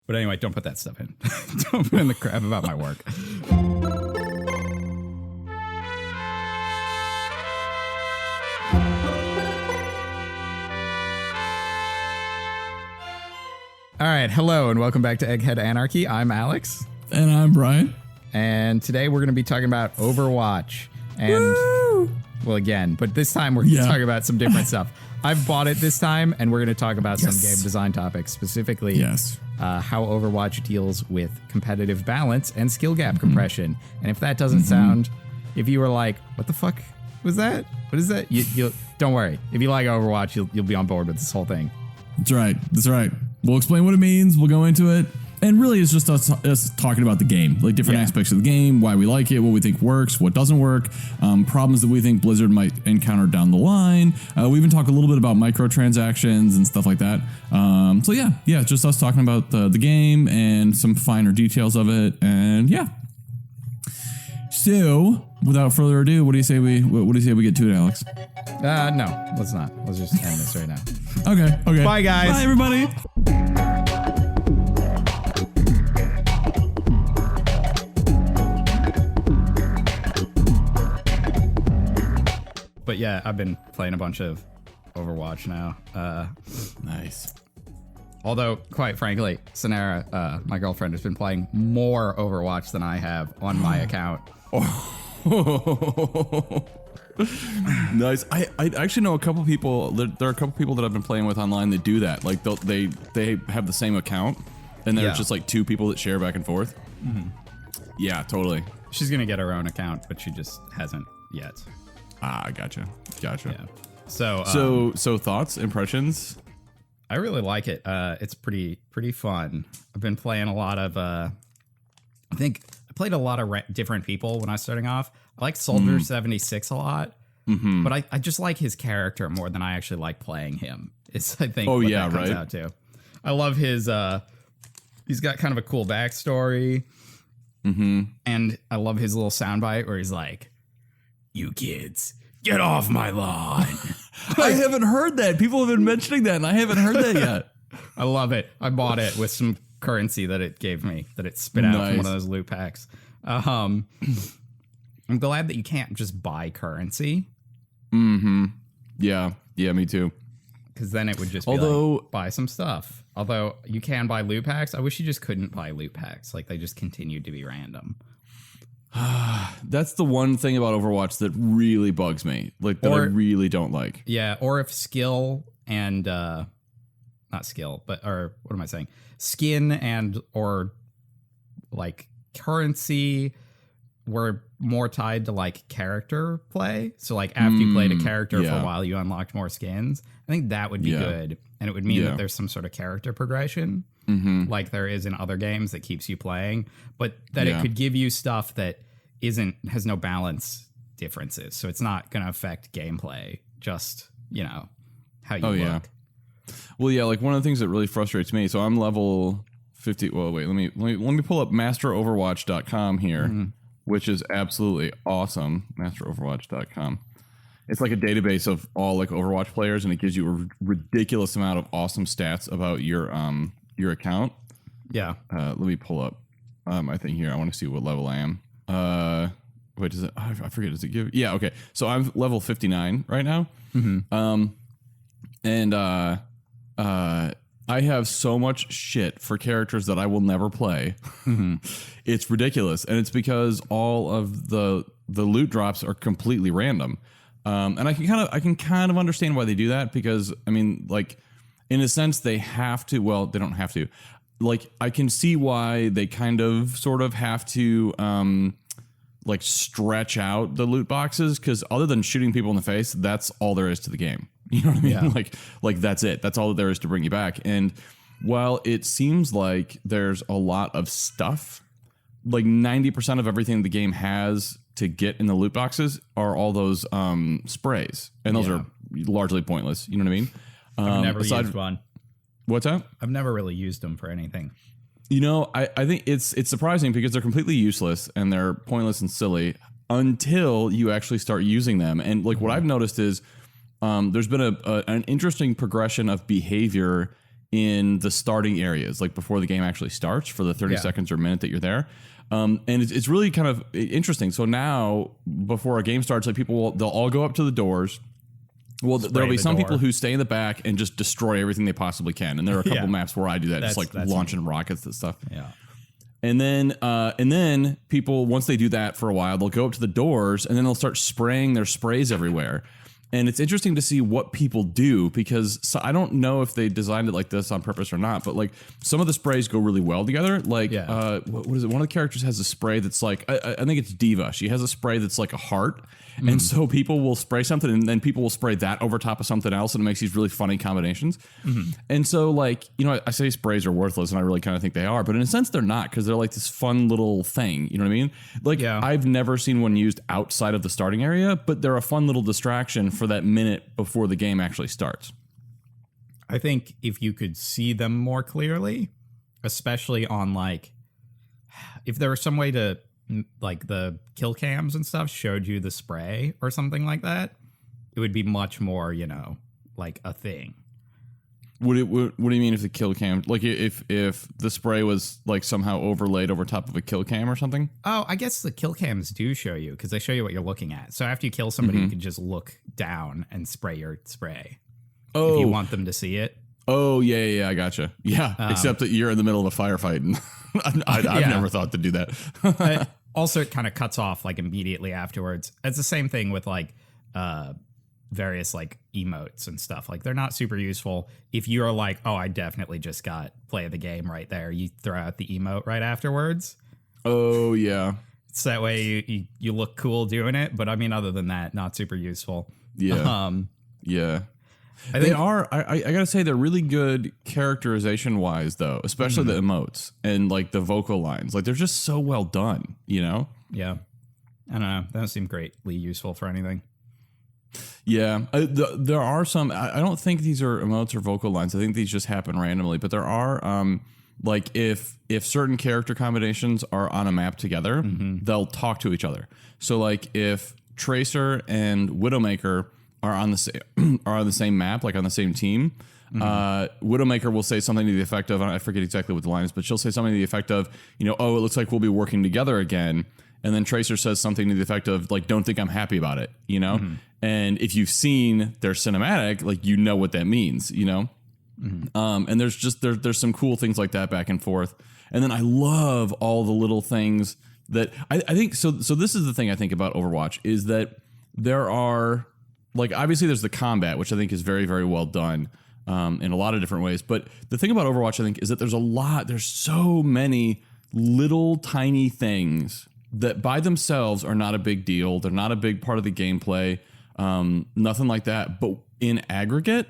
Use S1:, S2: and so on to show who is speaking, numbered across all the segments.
S1: But anyway, don't put that stuff in. Don't put in the crap about my work. All right, hello and welcome back to Egghead Anarchy. I'm Alex.
S2: And I'm Brian.
S1: And today we're going to be talking about Overwatch. And,
S2: Woo!
S1: well, again, but this time we're going to talk about some different stuff. I've bought it this time, and we're going to talk about some game design topics, specifically how Overwatch deals with competitive balance and skill gap compression. And if that doesn't sound, if you were like, what the fuck was that? What is that? You don't worry. If you like Overwatch, you'll be on board with this whole thing.
S2: That's right. That's right. We'll explain what it means. We'll go into it. And really, it's just us talking about the game, like different aspects of the game, why we like it, what we think works, what doesn't work, problems that we think Blizzard might encounter down the line. We even talk a little bit about microtransactions and stuff like that. So yeah, just us talking about the game and some finer details of it. And yeah. So, without further ado, what do you say we get to it, Alex?
S1: No, let's not. Let's just end this right now.
S2: Okay.
S1: Bye, guys.
S2: Bye, everybody.
S1: But yeah, I've been playing a bunch of Overwatch now.
S2: Nice.
S1: Although, quite frankly, Sonara, my girlfriend, has been playing more Overwatch than I have on my account.
S2: Nice. I actually know a couple people. There are a couple people that I've been playing with online that do that. Like they have the same account, and there's just like two people that share back and forth. Mm-hmm. Yeah, totally.
S1: She's gonna get her own account, but she just hasn't yet.
S2: Ah, gotcha.
S1: Yeah.
S2: So thoughts, impressions?
S1: I really like it. It's pretty fun. I've been playing a lot of. I think I played a lot of different people when I was starting off. I like Soldier 76 a lot, but I just like his character more than I actually like playing him. It's I think. What that comes out to. I love his. He's got kind of a cool backstory, and I love his little soundbite where he's like, "You kids, get off my lawn."
S2: I haven't heard that. People have been mentioning that, and I haven't heard that yet.
S1: I love it. I bought it with some currency that it gave me, that it spit out from one of those loot packs. I'm glad that you can't just buy currency. Yeah, me too. Because then it would just be like, buy some stuff. Although you can buy loot packs. I wish you just couldn't buy loot packs. Like, they just continued to be random.
S2: That's the one thing about Overwatch that really bugs me. Like, that I really don't like.
S1: Yeah, or if skill and... not skill, but... Or, what am I saying? Skin and... Or, like, currency were more tied to, like, character play. So, like, after you played a character for a while, you unlocked more skins. I think that would be good. And it would mean that there's some sort of character progression. Like there is in other games that keeps you playing. But that it could give you stuff that has no balance differences. So it's not going to affect gameplay. Just, how you look. Yeah.
S2: Well, yeah, like one of the things that really frustrates me. So I'm level 50. Well, wait, let me pull up masteroverwatch.com here, which is absolutely awesome. Masteroverwatch.com. It's like a database of all like Overwatch players, and it gives you a ridiculous amount of awesome stats about your account.
S1: Yeah.
S2: Let me pull up my thing here. I want to see what level I am. Wait, does it? I forget. Does it give? Yeah. Okay. So I'm level 59 right now. And I have so much shit for characters that I will never play. It's ridiculous, and it's because all of the loot drops are completely random. And I can kind of understand why they do that, because I mean, like, in a sense, they have to. Well, they don't have to. Like, I can see why they kind of sort of have to like stretch out the loot boxes, because other than shooting people in the face, that's all there is to the game. You know what I mean? Yeah. Like that's it. That's all that there is to bring you back. And while it seems like there's a lot of stuff, like 90% of everything the game has to get in the loot boxes are all those sprays, and those are largely pointless. You know what I mean?
S1: I've never used one.
S2: What's that?
S1: I've never really used them for anything.
S2: You know, I think it's surprising because they're completely useless and they're pointless and silly until you actually start using them. And like what I've noticed is there's been an interesting progression of behavior in the starting areas, like before the game actually starts for the 30 seconds or minute that you're there. And it's really kind of interesting. So now, before a game starts, like they'll all go up to the doors. Well, there'll be some people who stay in the back and just destroy everything they possibly can. And there are a couple maps where I do that, just like launching rockets and stuff.
S1: Yeah.
S2: And then people, once they do that for a while, they'll go up to the doors and then they'll start spraying their sprays everywhere. And it's interesting to see what people do, because I don't know if they designed it like this on purpose or not, but like some of the sprays go really well together. Like, what is it? One of the characters has a spray that's like, I think it's Diva. She has a spray that's like a heart. And so people will spray something and then people will spray that over top of something else, and it makes these really funny combinations. And so, like, I say sprays are worthless, and I really kind of think they are, but in a sense they're not, because they're like this fun little thing. You know what I mean? Like, I've never seen one used outside of the starting area, but they're a fun little distraction for that minute before the game actually starts.
S1: I think if you could see them more clearly, especially on like, if there was some way to, like, the kill cams and stuff showed you the spray or something like that, it would be much more, like a thing.
S2: What do you mean if the kill cam, like if the spray was like somehow overlaid over top of a kill cam or something?
S1: Oh, I guess the kill cams do show you, because they show you what you're looking at. So after you kill somebody, you can just look down and spray your spray. Oh, if you want them to see it.
S2: Oh, yeah, I gotcha. Yeah, except that you're in the middle of a firefight, and I've never thought to do that.
S1: Also, it kind of cuts off like immediately afterwards. It's the same thing with like various like emotes and stuff. Like, they're not super useful if you're like, oh, I definitely just got play of the game right there. You throw out the emote right afterwards.
S2: Oh, yeah.
S1: So that way you look cool doing it. But I mean, other than that, not super useful.
S2: Yeah. Yeah. They are. I gotta say, they're really good characterization wise, though, especially the emotes and like the vocal lines. Like, they're just so well done, Yeah.
S1: I don't know. They don't seem greatly useful for anything.
S2: Yeah. There are some. I don't think these are emotes or vocal lines. I think these just happen randomly. But there are, like, if certain character combinations are on a map together, they'll talk to each other. So, like, if Tracer and Widowmaker are on the same map, like on the same team, Widowmaker will say something to the effect of, I forget exactly what the line is, but she'll say something to the effect of, oh, it looks like we'll be working together again. And then Tracer says something to the effect of, like, don't think I'm happy about it, And if you've seen their cinematic, like, what that means, And there's some cool things like that back and forth. And then I love all the little things that I think, so this is the thing I think about Overwatch, is that there are, like, obviously there's the combat, which I think is very, very well done in a lot of different ways. But the thing about Overwatch, I think, is that there's so many little tiny things that by themselves are not a big deal. They're not a big part of the gameplay, nothing like that. But in aggregate,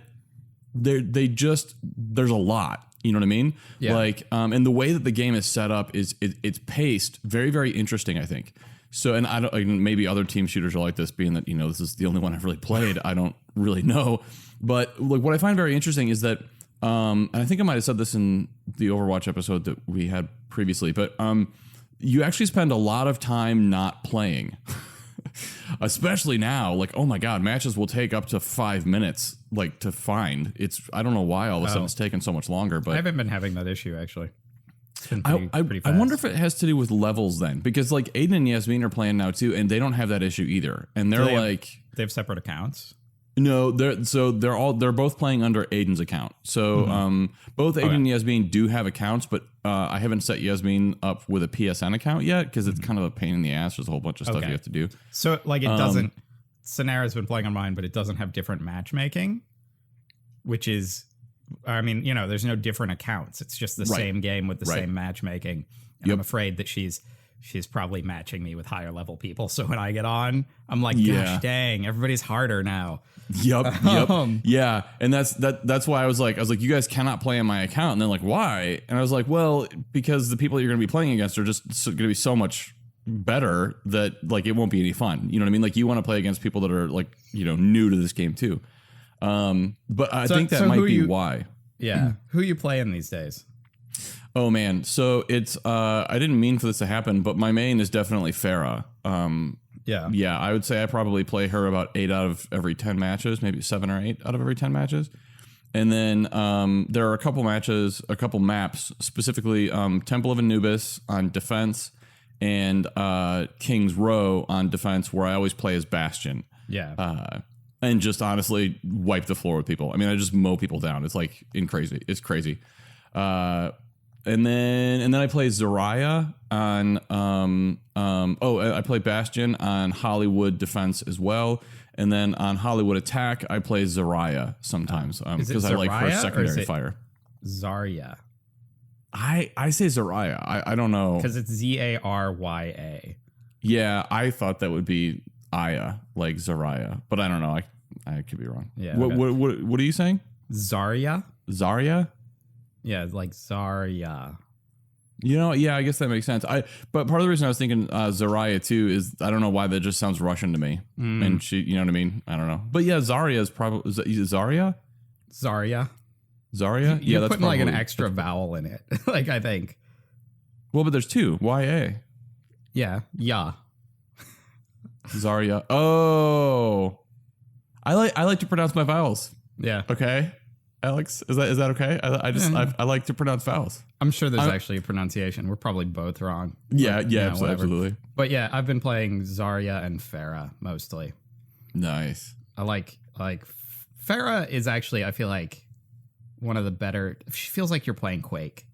S2: there's a lot. You know what I mean? Yeah. Like, and the way that the game is set up is it's paced very, very interesting, I think. So, and I don't, maybe other team shooters are like this, being that, this is the only one I've really played. I don't really know. But like, what I find very interesting is that, and I think I might have said this in the Overwatch episode that we had previously, but you actually spend a lot of time not playing. Especially now, like, oh my God, matches will take up to 5 minutes, like, to find. I don't know why all of a sudden it's taken so much longer, but
S1: I haven't been having that issue, actually. It's been pretty fast.
S2: I wonder if it has to do with levels then, because like Aiden and Yasmin are playing now too, and they don't have that issue either. And they're they
S1: have separate accounts.
S2: No, they're both playing under Aiden's account. So both Aiden and Yasmin do have accounts, but I haven't set Yasmin up with a PSN account yet, because it's kind of a pain in the ass. There's a whole bunch of stuff you have to do. So
S1: like, it doesn't. Sonara's been playing on mine, but it doesn't have different matchmaking, which is, I mean, there's no different accounts. It's just the same game with the same matchmaking. And I'm afraid that she's probably matching me with higher level people. So when I get on, I'm like, gosh dang, everybody's harder now.
S2: Yep. Yeah. And that's why I was like, you guys cannot play on my account. And they're like, why? And I was like, well, because the people you're going to be playing against are just going to be so much better that, like, it won't be any fun. You know what I mean? Like, you want to play against people that are, like, new to this game too. But I think that might be why.
S1: Yeah. Who you playing these days?
S2: Oh man. So it's, I didn't mean for this to happen, but my main is definitely Farah. Yeah. I would say I probably play her about 8 out of every 10 matches, maybe 7 or 8 out of every 10 matches. And then there are a couple maps, specifically Temple of Anubis on defense and King's Row on defense, where I always play as Bastion.
S1: Yeah.
S2: And just honestly wipe the floor with people. I mean, I just mow people down. It's like crazy. It's crazy. And then I play Zarya on I play Bastion on Hollywood defense as well. And then on Hollywood Attack, I play Zarya sometimes because I like her secondary fire.
S1: Zarya.
S2: I say Zarya. I don't know.
S1: Because it's Zarya.
S2: Yeah, I thought that would be Aya, like Zarya. But I don't know. I could be wrong.
S1: Yeah.
S2: What are you saying?
S1: Zarya?
S2: Zarya?
S1: Yeah, like Zarya.
S2: You know, yeah, I guess that makes sense. But part of the reason I was thinking Zarya too is I don't know why that just sounds Russian to me. And she, you know what I mean? I don't know. But yeah, Zarya is probably Zarya.
S1: Zarya.
S2: Zarya.
S1: You're
S2: that's
S1: putting
S2: probably,
S1: like an extra vowel in it. Like I think.
S2: Well, but there's two. YA.
S1: Yeah. Yeah.
S2: Zarya. Oh, I like to pronounce my vowels.
S1: Yeah.
S2: Okay. Alex, is that okay? I like to pronounce vowels.
S1: I'm sure there's actually a pronunciation. We're probably both wrong.
S2: Yeah,
S1: but,
S2: yeah, absolutely.
S1: But yeah, I've been playing Zarya and Pharah mostly.
S2: Nice.
S1: I like Pharah is actually, I feel like, one of the better. She feels like you're playing Quake.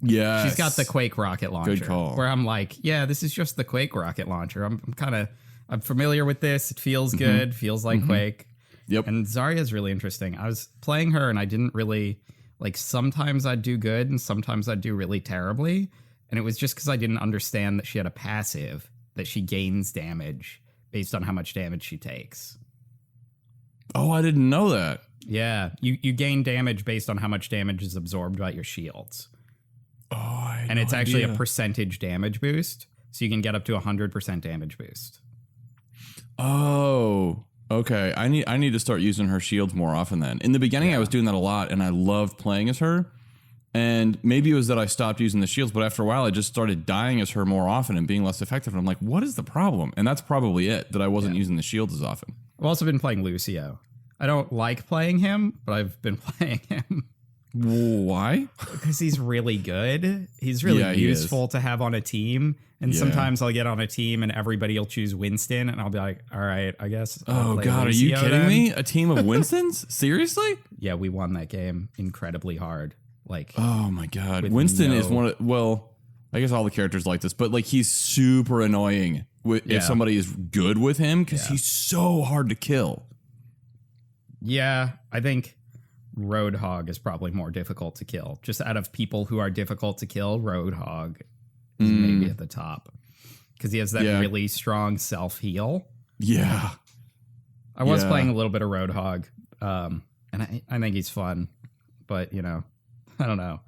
S2: Yeah.
S1: She's got the Quake rocket launcher.
S2: Good call.
S1: Where I'm like, yeah, this is just the Quake rocket launcher. I'm familiar with this. It feels good. Feels like Quake.
S2: Yep.
S1: And Zarya is really interesting. I was playing her and I didn't really like, sometimes I'd do good and sometimes I'd do really terribly. And it was just because I didn't understand that she had a passive that she gains damage based on how much damage she takes.
S2: Oh, I didn't know that.
S1: Yeah. You gain damage based on how much damage is absorbed by your shields.
S2: Oh,
S1: and it's actually a percentage damage boost. So you can get up to 100% damage boost.
S2: Oh, okay. I need to start using her shields more often then. In the beginning, I was doing that a lot, and I loved playing as her. And maybe it was that I stopped using the shields, but after a while, I just started dying as her more often and being less effective. And I'm like, what is the problem? And that's probably it, that I wasn't using the shields as often.
S1: I've also been playing Lucio. I don't like playing him, but I've been playing him.
S2: Why?
S1: Because he's really good. He's really useful to have on a team. And sometimes I'll get on a team and everybody will choose Winston. And I'll be like, all right, I guess.
S2: Oh, God, are you kidding me? A team of Winstons? Seriously?
S1: Yeah, we won that game incredibly hard. Like,
S2: oh, my God. Winston is one of, well, I guess all the characters like this, but like he's super annoying if somebody is good with him because he's so hard to kill. Yeah,
S1: I think Roadhog is probably more difficult to kill. Just out of people who are difficult to kill, Roadhog is maybe at the top because he has that really strong self-heal.
S2: Yeah.
S1: I was playing a little bit of Roadhog, and I think he's fun, but, you know, I don't know.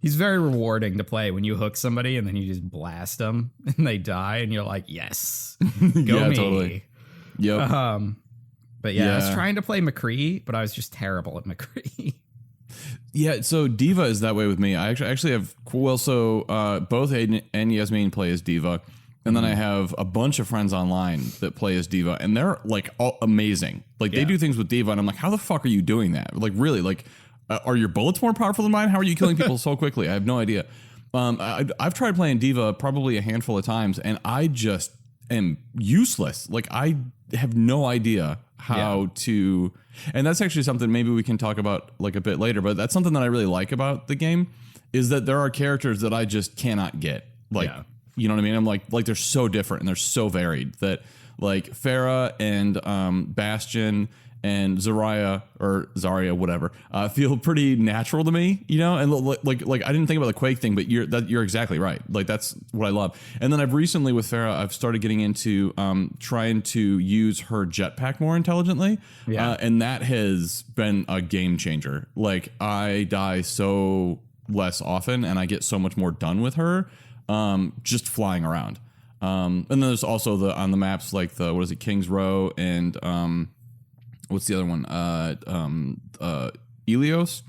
S1: He's very rewarding to play when you hook somebody and then you just blast them and they die and you're like, yes, go me. Totally.
S2: Yep.
S1: But I was trying to play McCree, but I was just terrible at McCree.
S2: Yeah, so Diva is that way with me. I actually have, both Aiden and Yasmin play as Diva. And then I have a bunch of friends online that play as Diva, and they're like all amazing. Like they do things with Diva, and I'm like, how the fuck are you doing that? Like really, like are your bullets more powerful than mine? How are you killing people so quickly? I have no idea. I've tried playing Diva probably a handful of times, and I just am useless. Like I have no idea how to, and that's actually something maybe we can talk about like a bit later. But that's something that I really like about the game is that there are characters that I just cannot get. Like. Yeah. You know what I mean? I'm like they're so different and they're so varied that like Pharah and Bastion and Zarya, whatever, feel pretty natural to me, you know? And like I didn't think about the Quake thing, but you're exactly right. Like that's what I love. And then I've recently with Pharah, I've started getting into trying to use her jetpack more intelligently. Yeah. And that has been a game changer. Like I die so less often and I get so much more done with her. Just flying around. And then there's also on the maps like King's Row and what's the other one? Elios,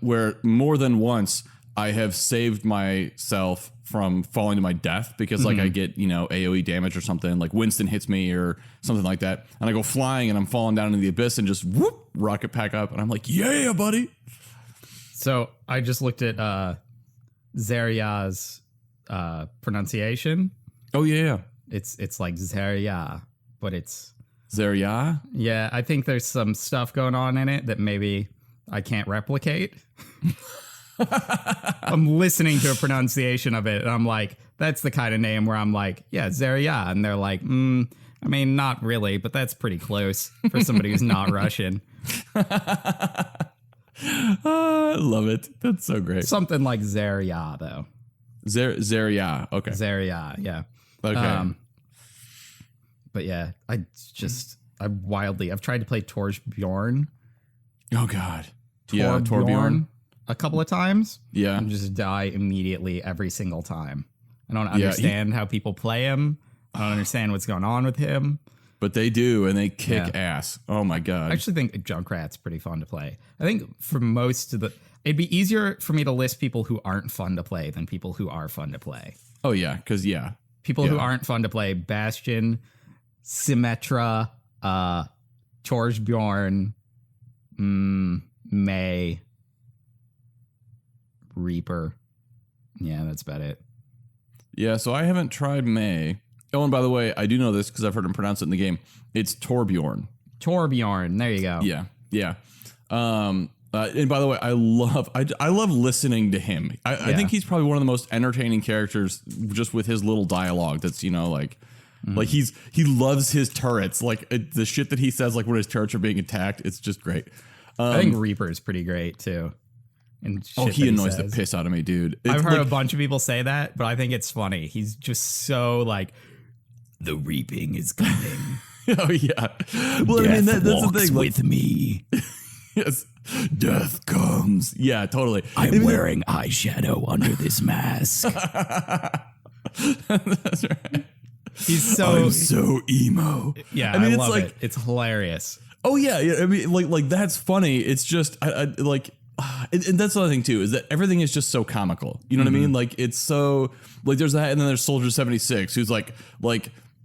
S2: where more than once I have saved myself from falling to my death because like I get, AoE damage or something, like Winston hits me or something like that. And I go flying and I'm falling down into the abyss and just whoop, rocket pack up. And I'm like, yeah, buddy.
S1: So I just looked at Zeria's pronunciation.
S2: Oh, yeah.
S1: It's like Zeria, but it's
S2: Zeria?
S1: Yeah, I think there's some stuff going on in it that maybe I can't replicate. I'm listening to a pronunciation of it, and I'm like, that's the kind of name where I'm like, yeah, Zeria. And they're like, I mean, not really, but that's pretty close for somebody who's not Russian.
S2: I love it. That's so great.
S1: Something like Zeria, though.
S2: Zeria. Okay.
S1: Zeria, yeah.
S2: Okay.
S1: But yeah, I've tried to play Torbjorn.
S2: Oh, God.
S1: Yeah, Torbjorn. A couple of times.
S2: Yeah.
S1: And just die immediately every single time. I don't understand how people play him. I don't understand what's going on with him.
S2: But they do, and they kick ass. Oh, my God.
S1: I actually think Junkrat's pretty fun to play. I think for most of it'd be easier for me to list people who aren't fun to play than people who are fun to play.
S2: Oh, yeah, because,
S1: People who aren't fun to play, Bastion, Symmetra, Torbjorn, May, Reaper. Yeah, that's about it.
S2: Yeah, so I haven't tried May. Oh, and by the way, I do know this because I've heard him pronounce it in the game. It's Torbjorn.
S1: Torbjorn. There you go.
S2: Yeah. And by the way, I love listening to him. I think he's probably one of the most entertaining characters just with his little dialogue. That's, like he loves his turrets. Like the shit that he says, like when his turrets are being attacked, it's just great.
S1: I think Reaper is pretty great too. And
S2: he annoys the piss out of me, dude.
S1: I've heard a bunch of people say that, but I think it's funny. He's just so like, the reaping is coming.
S2: Oh yeah. Well, Death, I mean that's the thing.
S1: With me.
S2: Yes. Death comes. Yeah, totally.
S1: I'm wearing eyeshadow under this mask.
S2: That's right.
S1: I'm
S2: so emo.
S1: Yeah, I mean, love it. It's hilarious.
S2: Oh yeah. I mean, like that's funny. It's just and that's the other thing too, is that everything is just so comical. You know what I mean? Like it's so like there's that, and then there's Soldier 76, who's like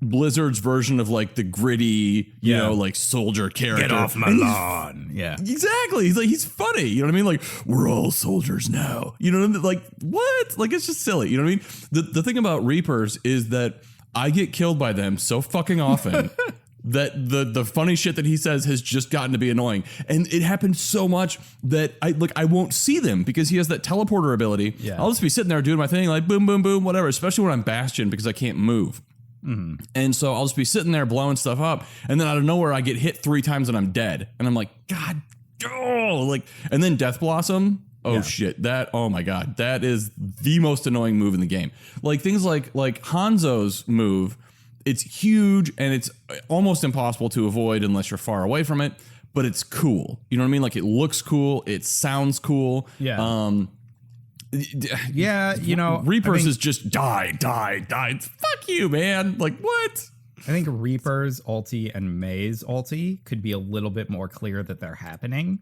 S2: Blizzard's version of like the gritty, you know, like soldier character.
S1: Get off my lawn. Yeah,
S2: exactly. He's funny. You know what I mean? Like we're all soldiers now. You know what I mean? Like what? Like it's just silly. You know what I mean? The thing about Reapers is that I get killed by them so fucking often. That the funny shit that he says has just gotten to be annoying. And it happens so much that I won't see them because he has that teleporter ability. Yeah. I'll just be sitting there doing my thing, like boom, boom, boom, whatever, especially when I'm Bastion because I can't move. Mm-hmm. And so I'll just be sitting there blowing stuff up. And then out of nowhere, I get hit 3 times and I'm dead. And I'm like, God, and then Death Blossom. Oh shit. Oh my God. That is the most annoying move in the game. Like things like Hanzo's move. It's huge and it's almost impossible to avoid unless you're far away from it, but it's cool. You know what I mean? Like it looks cool. It sounds cool.
S1: Yeah. Yeah.
S2: Reapers is just die. Fuck you, man. Like what?
S1: I think Reaper's ulti and May's ulti could be a little bit more clear that they're happening.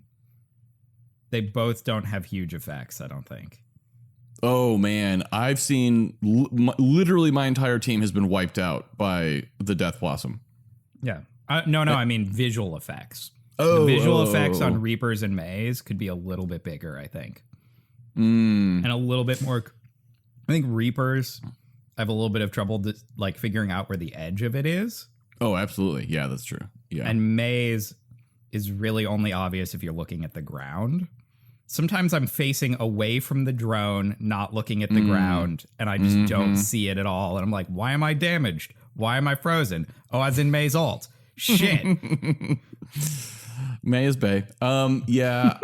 S1: They both don't have huge effects, I don't think.
S2: Oh, man. I've seen literally my entire team has been wiped out by the Death Blossom.
S1: Yeah. I mean visual effects. The visual effects on Reapers and Mays could be a little bit bigger, I think. And a little bit more. I think Reapers, I have a little bit of trouble figuring out where the edge of it is.
S2: Oh, absolutely. Yeah, that's true. Yeah.
S1: And Mays is really only obvious if you're looking at the ground. Sometimes I'm facing away from the drone, not looking at the ground, and I just don't see it at all. And I'm like, why am I damaged? Why am I frozen? Oh, as in May's ult. Shit.
S2: May is Bay. Yeah,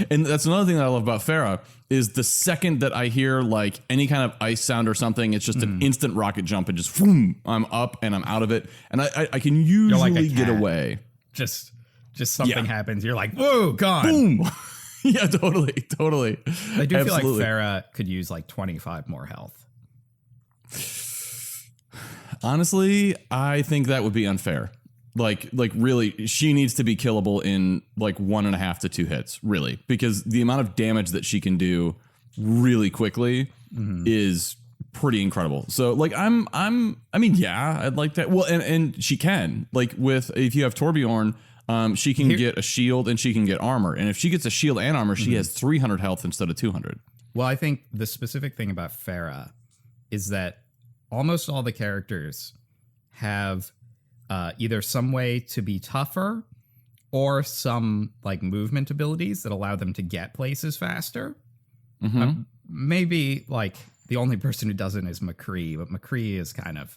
S2: and that's another thing that I love about Pharah is the second that I hear like any kind of ice sound or something, it's just an instant rocket jump and just boom, I'm up and I'm out of it. And I can usually get away.
S1: Just something happens. You're like, whoa, gone.
S2: Boom. Yeah, totally.
S1: I do feel like Pharah could use like 25 more health.
S2: Honestly, I think that would be unfair. Like really, she needs to be killable in like 1.5 to 2 hits, really, because the amount of damage that she can do really quickly is pretty incredible. So like I mean, yeah, I'd like that. Well, and she can, like, with, if you have Torbjorn, she can get a shield and she can get armor. And if she gets a shield and armor, she has 300 health instead of 200.
S1: Well, I think the specific thing about Farah is that almost all the characters have either some way to be tougher or some like movement abilities that allow them to get places faster. Maybe like the only person who doesn't is McCree, but McCree is kind of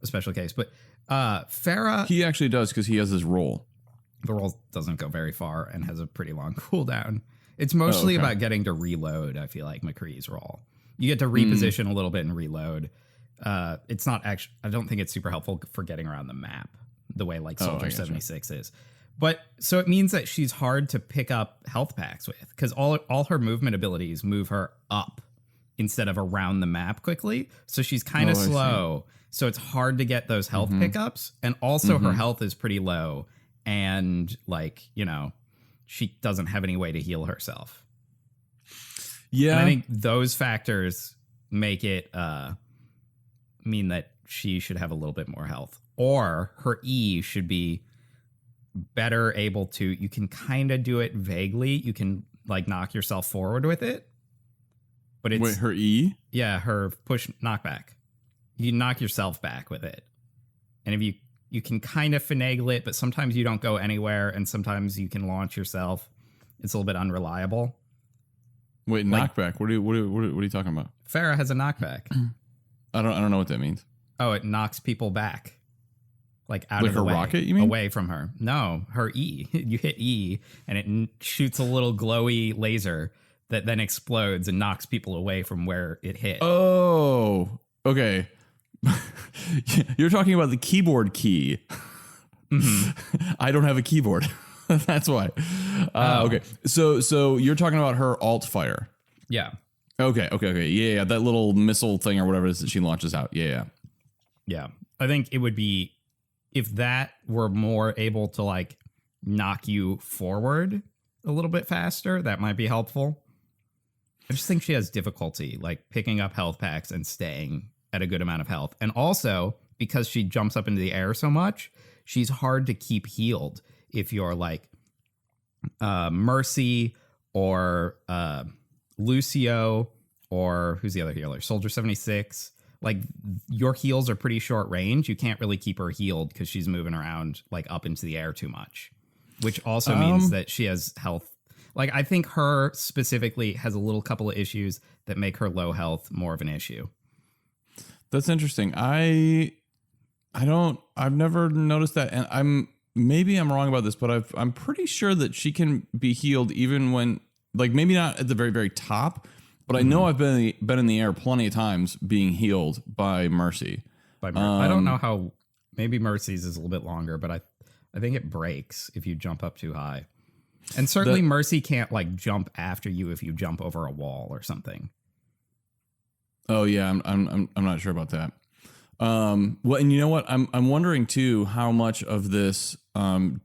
S1: a special case. But Farah,
S2: he actually does, because he has his roll.
S1: The roll doesn't go very far and has a pretty long cooldown. It's mostly about getting to reload. I feel like McCree's roll, you get to reposition a little bit and reload. It's not actually, I don't think it's super helpful for getting around the map the way like Soldier 76 is. But so it means that she's hard to pick up health packs with, because all her movement abilities move her up instead of around the map quickly. So she's kind of slow. So it's hard to get those health pickups. And also her health is pretty low. And like, you know, she doesn't have any way to heal herself. Yeah. And I think those factors make it mean that she should have a little bit more health. Or her E should be better able to, you can kind of do it vaguely. You can like knock yourself forward with it. But it's,
S2: wait, her E?
S1: Yeah, her push knockback. You can knock yourself back with it. And if you can kind of finagle it, but sometimes you don't go anywhere, and sometimes you can launch yourself. It's a little bit unreliable.
S2: Wait, like, knockback? What are you talking about?
S1: Farah has a knockback.
S2: I don't know what that means.
S1: Oh, it knocks people back. Like out of the
S2: her
S1: way,
S2: rocket, you mean?
S1: Away from her. No, her E. You hit E, and it shoots a little glowy laser that then explodes and knocks people away from where it hit.
S2: Oh, okay. You're talking about the keyboard key. I don't have a keyboard. That's why. Okay. So you're talking about her alt fire.
S1: Yeah.
S2: Okay. Yeah. That little missile thing or whatever it is that she launches out. Yeah.
S1: I think it would be, if that were more able to like knock you forward a little bit faster, that might be helpful. I just think she has difficulty like picking up health packs and staying at a good amount of health. And also, because she jumps up into the air so much, she's hard to keep healed if you're like Mercy or Lucio, or who's the other healer? Soldier 76. Like, your heals are pretty short range. You can't really keep her healed because she's moving around like up into the air too much, which also means that she has health. Like, I think her specifically has a little couple of issues that make her low health more of an issue.
S2: That's interesting. I've never noticed that. And maybe I'm wrong about this, but I'm pretty sure that she can be healed even when, like, maybe not at the very, very top, but I know I've been in the air plenty of times being healed by Mercy.
S1: I don't know how, maybe Mercy's is a little bit longer, but I think it breaks if you jump up too high. And certainly Mercy can't like jump after you if you jump over a wall or something.
S2: Oh yeah, I'm not sure about that. Well, and you know what? I'm wondering too how much of this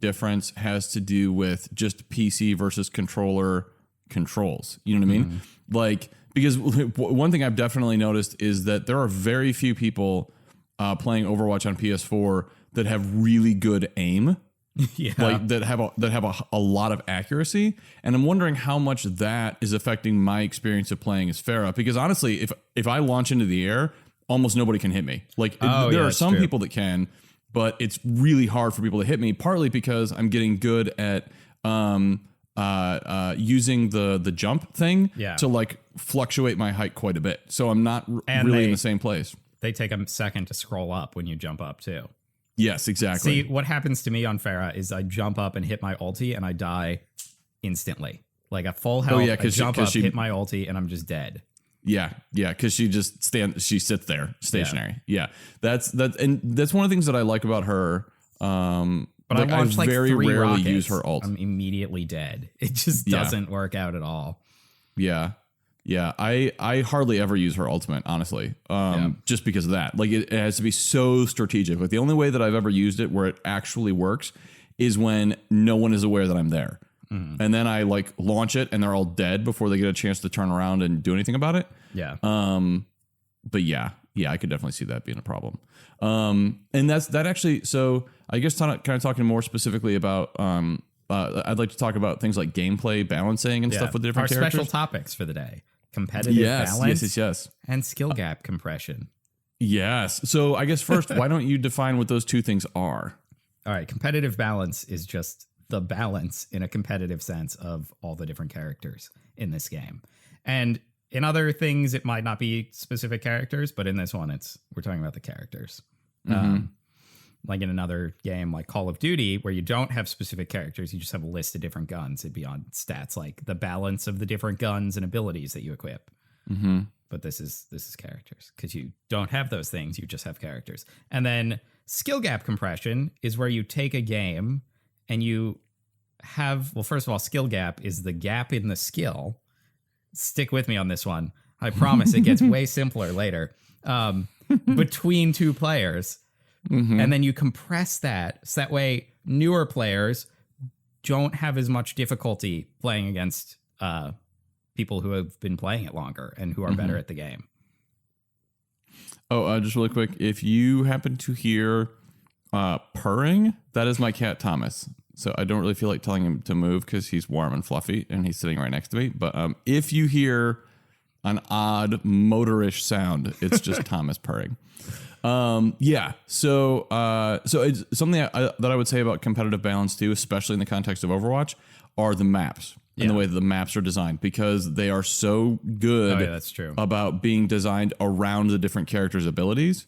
S2: difference has to do with just PC versus controller controls. You know what I mean? Like, because one thing I've definitely noticed is that there are very few people playing Overwatch on PS4 that have really good aim. Yeah. Like that have a lot of accuracy, and I'm wondering how much that is affecting my experience of playing as Farah. Because honestly, if I launch into the air, almost nobody can hit me. Like there are some people that can, but it's really hard for people to hit me. Partly because I'm getting good at using the jump thing to like fluctuate my height quite a bit, so I'm not really in the same place.
S1: They take a second to scroll up when you jump up too.
S2: Yes, exactly.
S1: See, what happens to me on Farah is I jump up and hit my ulti and I die instantly. Like a full health, I jump up, hit my ulti, and I'm just dead.
S2: Yeah, because she just she sits there stationary. Yeah, that's one of the things that I like about her. But like, I launch like very rarely rockets, use her ult.
S1: I'm immediately dead. It just doesn't work out at all.
S2: Yeah. I hardly ever use her ultimate, honestly, just because of that. Like, it has to be so strategic. Like, the only way that I've ever used it where it actually works is when no one is aware that I'm there. and then I like launch it and they're all dead before they get a chance to turn around and do anything about it.
S1: Yeah.
S2: But yeah, I could definitely see that being a problem. And that actually, so I guess kind of talking more specifically about, I'd like to talk about things like gameplay balancing and stuff with the different characters.
S1: Special topics for the day: competitive balance,
S2: yes,
S1: and skill gap compression.
S2: Yes. So I guess first, why don't you define what those two things are?
S1: All right, competitive balance is just the balance in a competitive sense of all the different characters in this game. And in other things, it might not be specific characters, but in this one, we're talking about the characters. Like in another game like Call of Duty, where you don't have specific characters, you just have a list of different guns. It'd be on stats like the balance of the different guns and abilities that you equip. But this is characters, because you don't have those things. You just have characters. And then skill gap compression is where you take a game and you have, well, first of all, skill gap is the gap in the skill. Stick with me on this one. I promise it gets way simpler later. Between two players. And then you compress that so that way newer players don't have as much difficulty playing against people who have been playing it longer and who are better at the game.
S2: Oh, just really quick. If you happen to hear purring, that is my cat, Thomas. So I don't really feel like telling him to move because he's warm and fluffy and he's sitting right next to me. But if you hear an odd motorish sound, it's just Thomas purring. Yeah. So it's something that I would say about competitive balance too, especially in the context of Overwatch, are the maps and the way that the maps are designed, because they are so good
S1: that's true.
S2: About being designed around the different characters' abilities.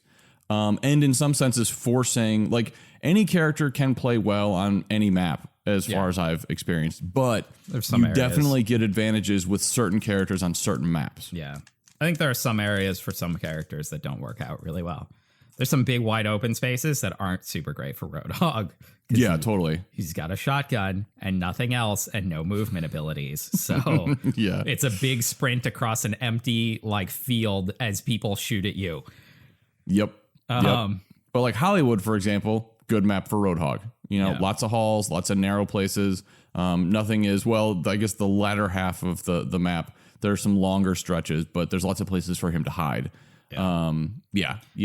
S2: And in some senses forcing, like, any character can play well on any map as far as I've experienced, but
S1: there's some areas.
S2: Definitely get advantages with certain characters on certain maps.
S1: Yeah. I think there are some areas for some characters that don't work out really well. There's some big wide open spaces that aren't super great for Roadhog.
S2: Yeah, totally.
S1: He's got a shotgun and nothing else and no movement abilities. So it's a big sprint across an empty like field as people shoot at you.
S2: Yep. But like Hollywood, for example, good map for Roadhog. You know, lots of halls, lots of narrow places. Nothing is, well, I guess the latter half of the map, there's some longer stretches, but there's lots of places for him to hide. I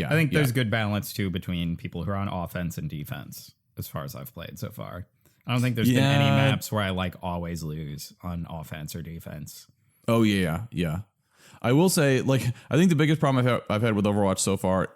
S1: think there's good balance too between people who are on offense and defense, as far as I've played so far. I don't think there's been any maps where I like always lose on offense or defense.
S2: Oh yeah. I will say, like, I think the biggest problem I've had with Overwatch so far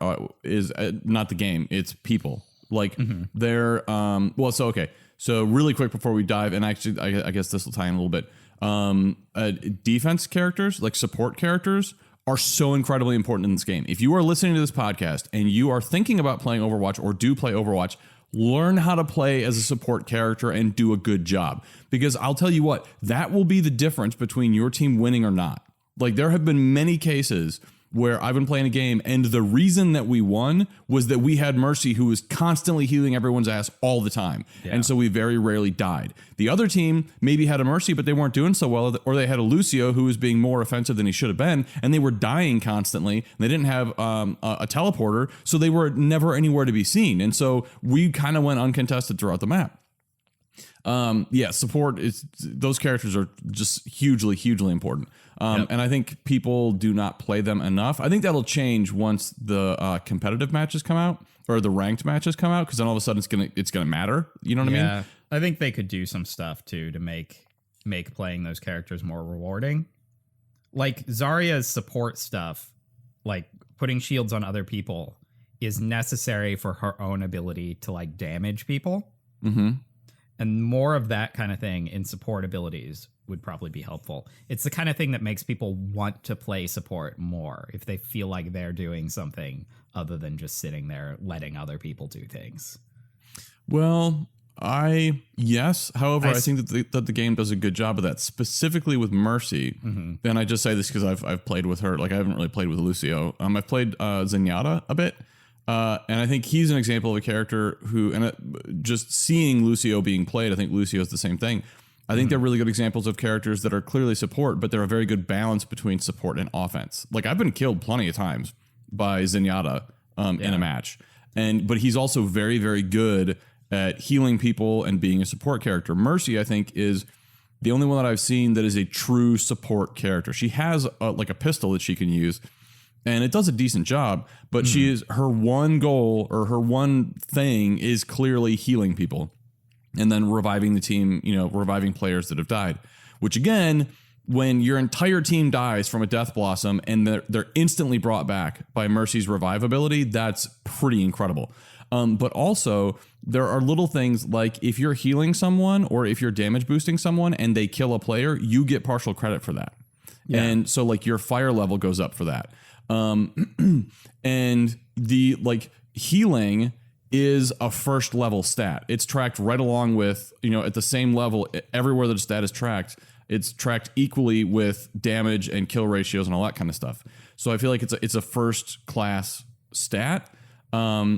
S2: is not the game, it's people. Like they're So really quick before we dive, and actually I guess this will tie in a little bit. Defense characters, like support characters, are so incredibly important in this game. If you are listening to this podcast and you are thinking about playing Overwatch or do play Overwatch, learn how to play as a support character and do a good job. Because I'll tell you what, that will be the difference between your team winning or not. Like, there have been many cases where I've been playing a game and the reason that we won was that we had Mercy, who was constantly healing everyone's ass all the time. And so we very rarely died. The other team maybe had a Mercy, but they weren't doing so well, or they had a Lucio who was being more offensive than he should have been, and they were dying constantly, and they didn't have a teleporter, so they were never anywhere to be seen. And so we kind of went uncontested throughout the map. Support is, those characters are just hugely important. And I think people do not play them enough. I think that'll change once the competitive matches come out, or the ranked matches come out, because then all of a sudden it's gonna matter. You know what I mean?
S1: I think they could do some stuff too to make playing those characters more rewarding. Like Zarya's support stuff, like putting shields on other people, is necessary for her own ability to like damage people. And more of that kind of thing in support abilities would probably be helpful. It's the kind of thing that makes people want to play support more if they feel like they're doing something other than just sitting there letting other people do things.
S2: Well, however, I think that the game does a good job of that, specifically with Mercy. And I just say this because I've played with her. Like, I haven't really played with Lucio. I've played Zenyatta a bit. And I think he's an example of a character who, and just seeing Lucio being played, I think Lucio is the same thing. I think they're really good examples of characters that are clearly support, but they're a very good balance between support and offense. Like, I've been killed plenty of times by Zenyatta in a match. But he's also very, very good at healing people and being a support character. Mercy, I think, is the only one that I've seen that is a true support character. She has like a pistol that she can use, and it does a decent job, but she is her one goal or her one thing is clearly healing people and then reviving the team, reviving players that have died, which again, when your entire team dies from a death blossom and they're instantly brought back by Mercy's revive ability, that's pretty incredible. But also there are little things like if you're healing someone or if you're damage boosting someone and they kill a player, you get partial credit for that. Yeah. And so like your fire level goes up for that. And the like healing is a first level stat. It's tracked right along with, at the same level everywhere that a stat is tracked. It's tracked equally with damage and kill ratios and all that kind of stuff. So I feel like it's a first class stat,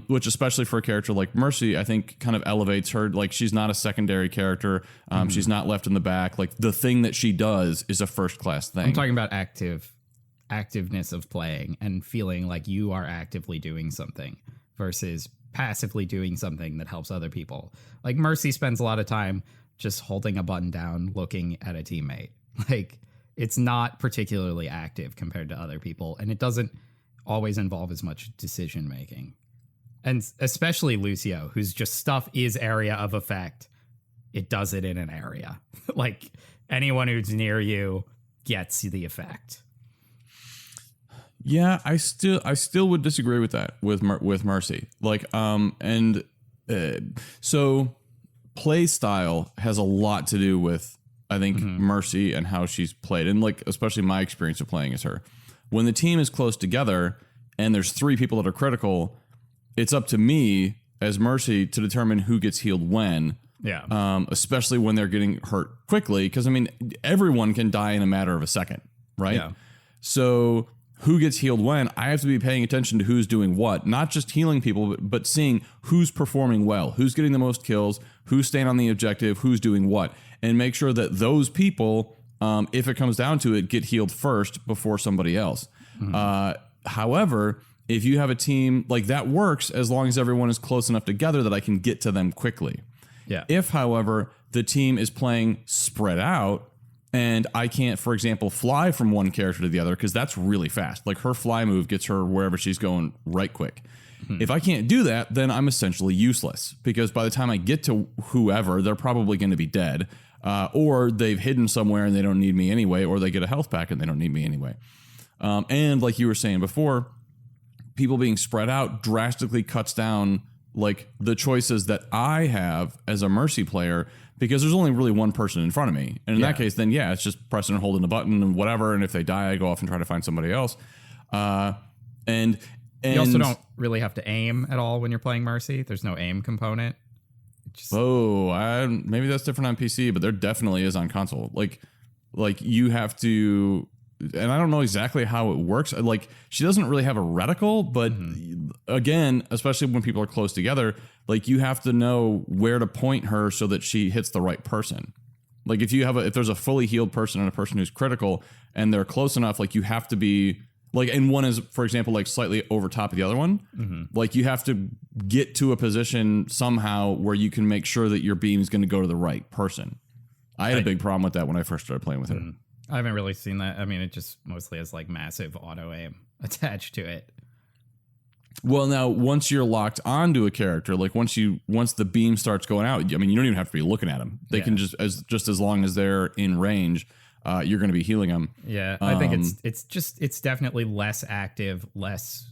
S2: which especially for a character like Mercy, I think kind of elevates her. Like she's not a secondary character. She's not left in the back. Like the thing that she does is a first class thing.
S1: I'm talking about activeness of playing and feeling like you are actively doing something versus passively doing something that helps other people. Like Mercy spends a lot of time just holding a button down, looking at a teammate. Like it's not particularly active compared to other people, and it doesn't always involve as much decision making. And especially Lucio, whose just stuff is area of effect. It does it in an area. Like anyone who's near you gets the effect.
S2: Yeah, I still would disagree with that with Mercy. Like, so play style has a lot to do with, I think, Mercy and how she's played, and like especially my experience of playing as her. When the team is close together and there's 3 people that are critical, it's up to me as Mercy to determine who gets healed when.
S1: Yeah.
S2: Especially when they're getting hurt quickly, because I mean everyone can die in a matter of a second, right? Yeah. So who gets healed when, I have to be paying attention to who's doing what, not just healing people, but seeing who's performing well, who's getting the most kills, who's staying on the objective, who's doing what, and make sure that those people, if it comes down to it, get healed first before somebody else. However, if you have a team like that works as long as everyone is close enough together that I can get to them quickly.
S1: Yeah.
S2: If, however, the team is playing spread out, and I can't, for example, fly from one character to the other because that's really fast. Like her fly move gets her wherever she's going right quick. If I can't do that, then I'm essentially useless because by the time I get to whoever, they're probably going to be dead, or they've hidden somewhere and they don't need me anyway, or they get a health pack and they don't need me anyway. And like you were saying before, people being spread out drastically cuts down like the choices that I have as a Mercy player, because there's only really one person in front of me. And in that case, then yeah, it's just pressing and holding the button and whatever. And if they die, I go off and try to find somebody else. And
S1: you also don't really have to aim at all when you're playing Mercy. There's no aim component.
S2: Maybe that's different on PC, but there definitely is on console. Like you have to, and I don't know exactly how it works. Like she doesn't really have a reticle, but again, especially when people are close together, like you have to know where to point her so that she hits the right person. Like if there's a fully healed person and a person who's critical and they're close enough, like you have to be like, and one is, for example, like slightly over top of the other one. Like you have to get to a position somehow where you can make sure that your beam is going to go to the right person. I had a big problem with that when I first started playing with her.
S1: I haven't really seen that. I mean, it just mostly has like massive auto aim attached to it.
S2: Well, now once you're locked onto a character, like once the beam starts going out, I mean, you don't even have to be looking at them. They can just as long as they're in range, you're going to be healing them.
S1: Yeah, I think it's definitely less active, less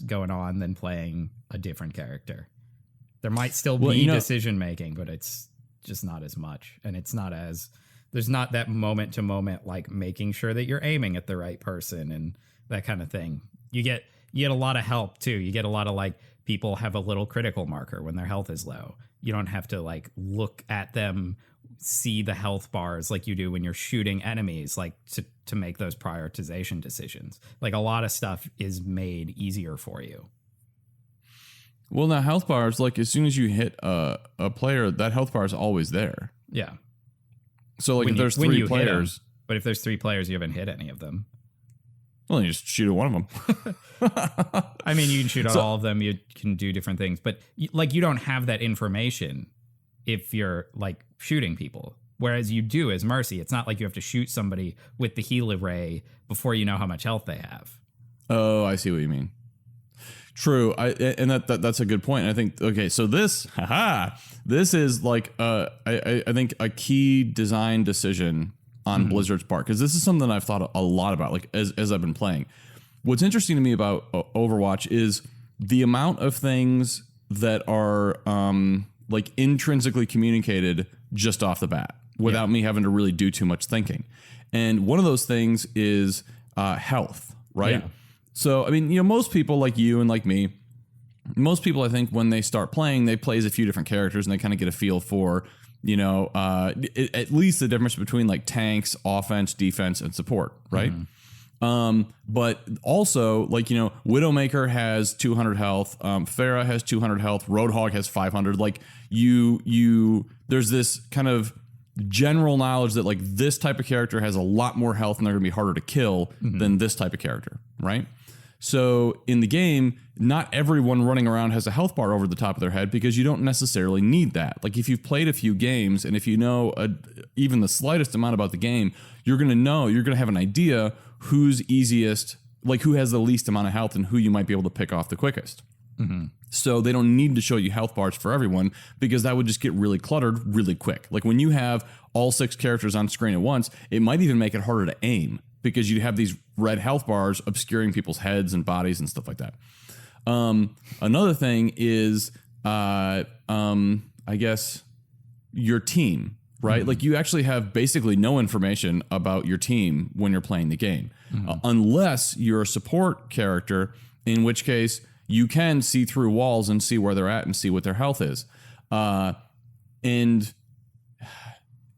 S1: going on than playing a different character. There might still be decision making, but it's just not as much, and there's not that moment to moment like making sure that you're aiming at the right person and that kind of thing. You get a lot of help too. You get a lot of like people have a little critical marker when their health is low. You don't have to like look at them, see the health bars like you do when you're shooting enemies, like to make those prioritization decisions. Like a lot of stuff is made easier for you.
S2: Well, now health bars, like as soon as you hit a player, that health bar is always there.
S1: Yeah.
S2: So like if there's 3 players,
S1: but if there's 3 players, you haven't hit any of them.
S2: Well, you just shoot at one of them.
S1: I mean, you can shoot at all of them. You can do different things, but like you don't have that information if you're like shooting people. Whereas you do as Mercy. It's not like you have to shoot somebody with the healer ray before you know how much health they have.
S2: Oh, I see what you mean. True. And that's a good point. I think, okay, so this is like, I think a key design decision on Blizzard's part, because this is something I've thought a lot about, like as I've been playing. What's interesting to me about Overwatch is the amount of things that are like intrinsically communicated just off the bat without me having to really do too much thinking. And one of those things is health, right?
S1: Yeah.
S2: So, I mean, you know, most people like you and like me, most people, I think, when they start playing, they play as a few different characters and they kind of get a feel for, you know, at least the difference between like tanks, offense, defense, and support, right? But also, like, you know, Widowmaker has 200 health, Pharah has 200 health, Roadhog has 500. Like, there's this kind of general knowledge that like this type of character has a lot more health and they're going to be harder to kill than this type of character, right? So in the game, not everyone running around has a health bar over the top of their head because you don't necessarily need that. Like if you've played a few games and if you know even the slightest amount about the game, you're going to have an idea who's easiest, like who has the least amount of health and who you might be able to pick off the quickest. So they don't need to show you health bars for everyone because that would just get really cluttered really quick. Like when you have all 6 characters on screen at once, it might even make it harder to aim because you have these red health bars obscuring people's heads and bodies and stuff like that. Another thing is, I guess, your team, right? Like you actually have basically no information about your team when you're playing the game, unless you're a support character, in which case you can see through walls and see where they're at and see what their health is. And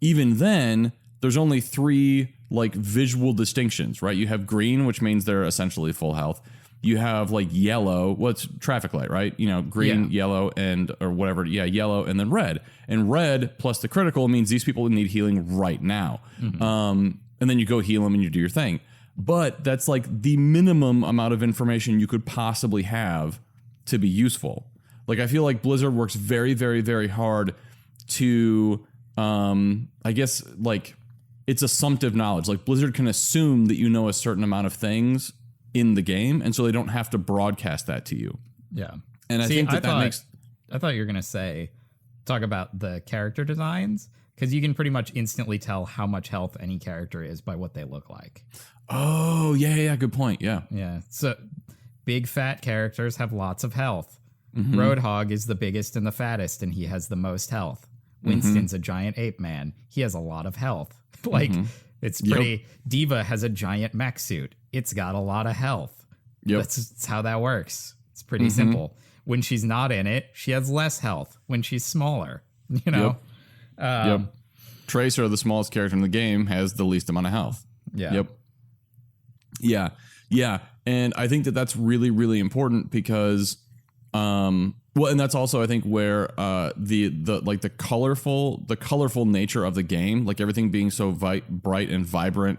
S2: even then, there's only 3 like visual distinctions, right? You have green, which means they're essentially full health. You have like yellow, what's traffic light, right? You know, green, yellow, or whatever. Yeah, yellow, and then red. And red plus the critical means these people need healing right now. And then you go heal them and you do your thing. But that's like the minimum amount of information you could possibly have to be useful. Like I feel like Blizzard works very, very, very hard to, I guess, like it's assumptive knowledge. Like Blizzard can assume that you know a certain amount of things in the game, and so they don't have to broadcast that to you.
S1: Yeah.
S2: And I think that makes...
S1: I thought you were going to talk about the character designs, because you can pretty much instantly tell how much health any character is by what they look like.
S2: Oh, yeah, good point, yeah.
S1: Yeah, so big fat characters have lots of health. Roadhog is the biggest and the fattest, and he has the most health. Winston's a giant ape man. He has a lot of health. Like, it's pretty... Diva has a giant mech suit. It's got a lot of health. That's how that works. It's pretty simple. When she's not in it, she has less health. When she's smaller, you know?
S2: Tracer, the smallest character in the game, has the least amount of health. Yeah. And I think that that's really, really important because, and that's also, I think, where the colorful nature of the game, like everything being so bright and vibrant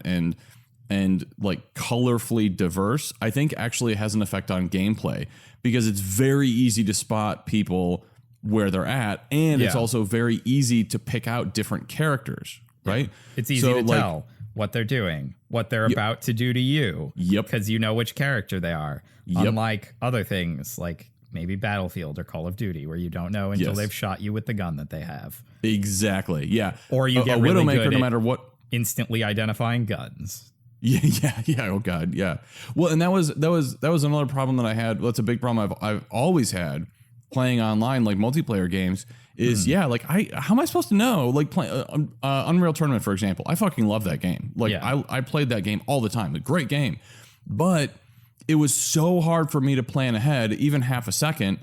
S2: and like colorfully diverse, I think actually has an effect on gameplay because it's very easy to spot people where they're at, and it's also very easy to pick out different characters, right?
S1: It's easy to tell what they're doing, what they're about to do to you, because you know which character they are. Unlike other things like maybe Battlefield or Call of Duty, where you don't know until they've shot you with the gun that they have.
S2: Exactly. Yeah.
S1: Or you get really
S2: Widowmaker,
S1: good
S2: no matter what,
S1: instantly identifying guns.
S2: Yeah. Oh God. Yeah. Well, and that was another problem that I had. That's a big problem I've always had playing online, like multiplayer games, is like how am I supposed to know? Like Unreal Tournament, for example. I fucking love that game. Like I played that game all the time. A great game, but it was so hard for me to plan ahead, even half a second,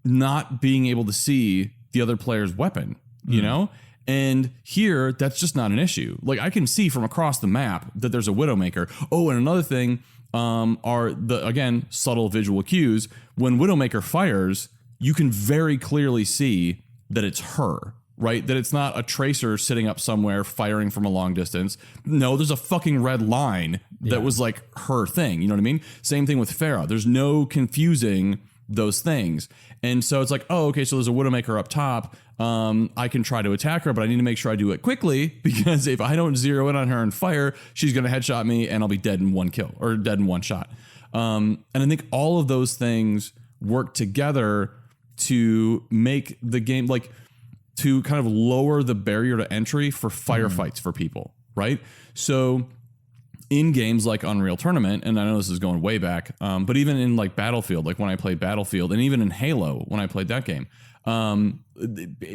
S2: not being able to see the other player's weapon. You know. And here, that's just not an issue. Like I can see from across the map that there's a Widowmaker. Oh, and another thing are again subtle visual cues. When Widowmaker fires, you can very clearly see that it's her, right? That it's not a tracer sitting up somewhere firing from a long distance. No, there's a fucking red line that was like her thing. You know what I mean? Same thing with Pharah. There's no confusing those things. And so it's like, oh, okay, so there's a Widowmaker up top. I can try to attack her, but I need to make sure I do it quickly, because if I don't zero in on her and fire, she's going to headshot me and I'll be dead in one kill, or dead in one shot. And I think all of those things work together to make the game, like, to kind of lower the barrier to entry for firefights for people, right? So in games like Unreal Tournament, and I know this is going way back, but even in like Battlefield, like when I played Battlefield, and even in Halo when I played that game,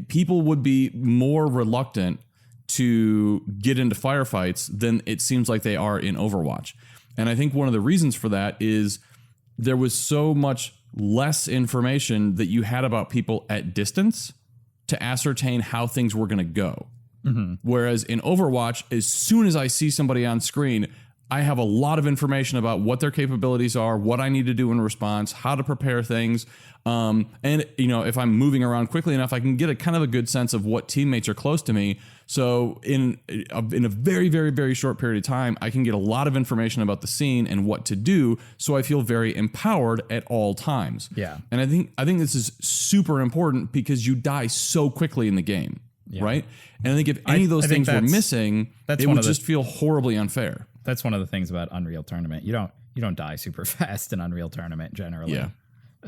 S2: people would be more reluctant to get into firefights than it seems like they are in Overwatch. And I think one of the reasons for that is there was so much less information that you had about people at distance to ascertain how things were going to go. Whereas in Overwatch, as soon as I see somebody on screen, I have a lot of information about what their capabilities are, what I need to do in response, how to prepare things. And, you know, if I'm moving around quickly enough, I can get a kind of a good sense of what teammates are close to me. So in a very, very, very short period of time, I can get a lot of information about the scene and what to do. So I feel very empowered at all times.
S1: Yeah.
S2: And I think this is super important because you die so quickly in the game. Yeah. Right. And I think if any of those things were missing, it would just feel horribly unfair.
S1: That's one of the things about Unreal Tournament. You don't die super fast in Unreal Tournament generally. Yeah.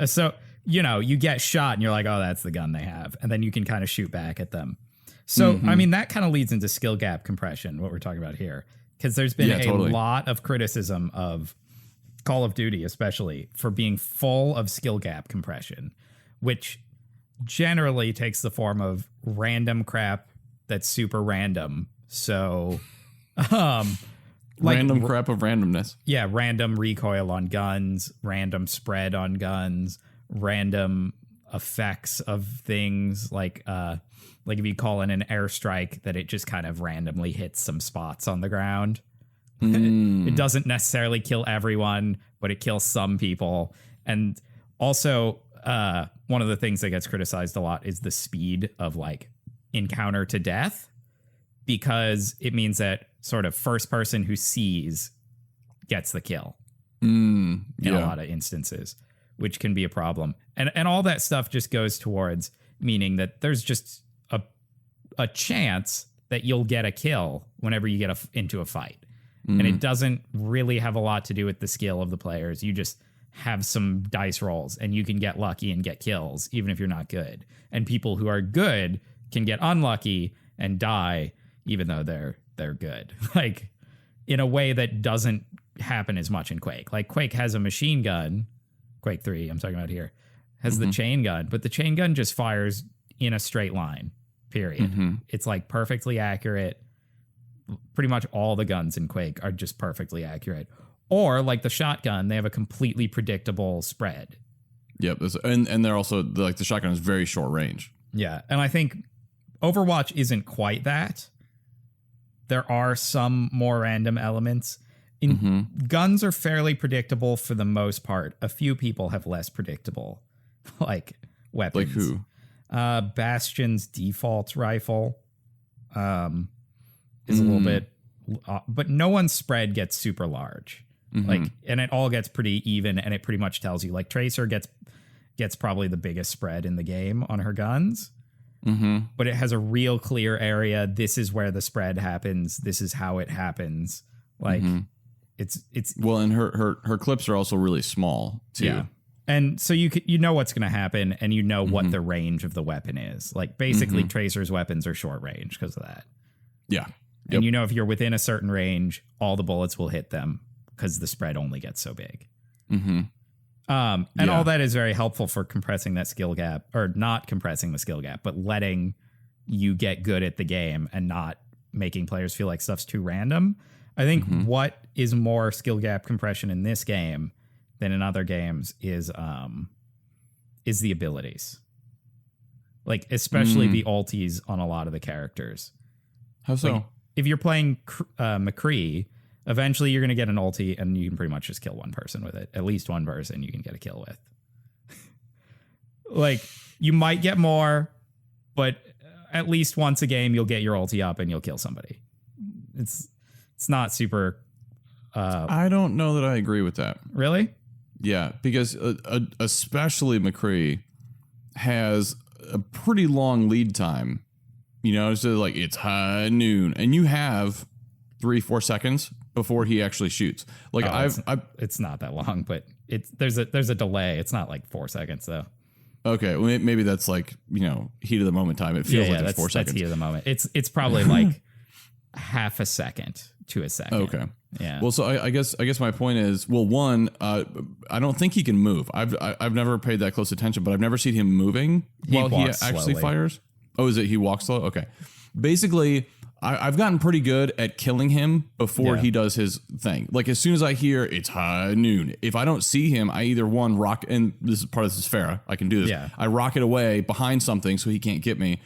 S1: So, you know, you get shot and you're like, oh, that's the gun they have. And then you can kind of shoot back at them. So, I mean, that kind of leads into skill gap compression, what we're talking about here. Because there's been a lot of criticism of Call of Duty, especially, for being full of skill gap compression, which generally takes the form of random crap that's super random. So, like
S2: random crap of randomness.
S1: Yeah, random recoil on guns, random spread on guns, random effects of things, like if you call in an airstrike, that it just kind of randomly hits some spots on the ground. It doesn't necessarily kill everyone, but it kills some people. And also, one of the things that gets criticized a lot is the speed of like encounter to death, because it means that sort of first person who sees gets the kill in a lot of instances, which can be a problem. And all that stuff just goes towards meaning that there's just a chance that you'll get a kill whenever you get into a fight. And it doesn't really have a lot to do with the skill of the players. You just have some dice rolls and you can get lucky and get kills, even if you're not good. And people who are good can get unlucky and die, even though they're good. Like, in a way that doesn't happen as much in Quake. Like, Quake has a machine gun, Quake 3, I'm talking about here, has the chain gun, but the chain gun just fires in a straight line, period. It's like perfectly accurate. Pretty much all the guns in Quake are just perfectly accurate. Or like the shotgun, they have a completely predictable spread.
S2: Yep. And they're also, like, the shotgun is very short range.
S1: Yeah. And I think Overwatch isn't quite that. There are some more random elements. Guns are fairly predictable for the most part. A few people have less predictable, like, weapons.
S2: Like who?
S1: Bastion's default rifle is a little bit, but no one's spread gets super large. Like, and it all gets pretty even, and it pretty much tells you, like, Tracer gets probably the biggest spread in the game on her guns. But it has a real clear area. This is where the spread happens. This is how it happens. Like, it's
S2: well, and her clips are also really small too. Yeah.
S1: And so you know what's going to happen, and you know what the range of the weapon is. Like, basically, Tracer's weapons are short range because of that.
S2: Yeah.
S1: And you know, if you're within a certain range, all the bullets will hit them because the spread only gets so big. And all that is very helpful for compressing that skill gap, or not compressing the skill gap, but letting you get good at the game and not making players feel like stuff's too random. I think what is more skill gap compression in this game than in other games is the abilities. Like, especially the ultis on a lot of the characters.
S2: How so?
S1: Like, if you're playing McCree, eventually you're going to get an ulti and you can pretty much just kill one person with it. At least one person you can get a kill with. Like, you might get more, but at least once a game you'll get your ulti up and you'll kill somebody. It's not super...
S2: I don't know that I agree with that.
S1: Really?
S2: Yeah, because especially McCree has a pretty long lead time. You know, so like it's high noon, and you have 3-4 seconds before he actually shoots. Like
S1: it's not that long, but there's a delay. It's not like 4 seconds though.
S2: Okay, well, maybe that's like, you know, heat of the moment time. It feels like it's 4 seconds.
S1: That's heat of the moment. It's probably like half a second to a second.
S2: Okay.
S1: Yeah.
S2: Well, so I guess my point is, well, one, I don't think he can move. I've never paid that close attention, but I've never seen him moving while he actually fires. Oh, is it he walks slow? Okay. Basically, I've gotten pretty good at killing him before he does his thing. Like as soon as I hear it's high noon, if I don't see him, I either one rock, and this is part of this is Farah. I can do this.
S1: Yeah.
S2: I rocket away behind something so he can't get me.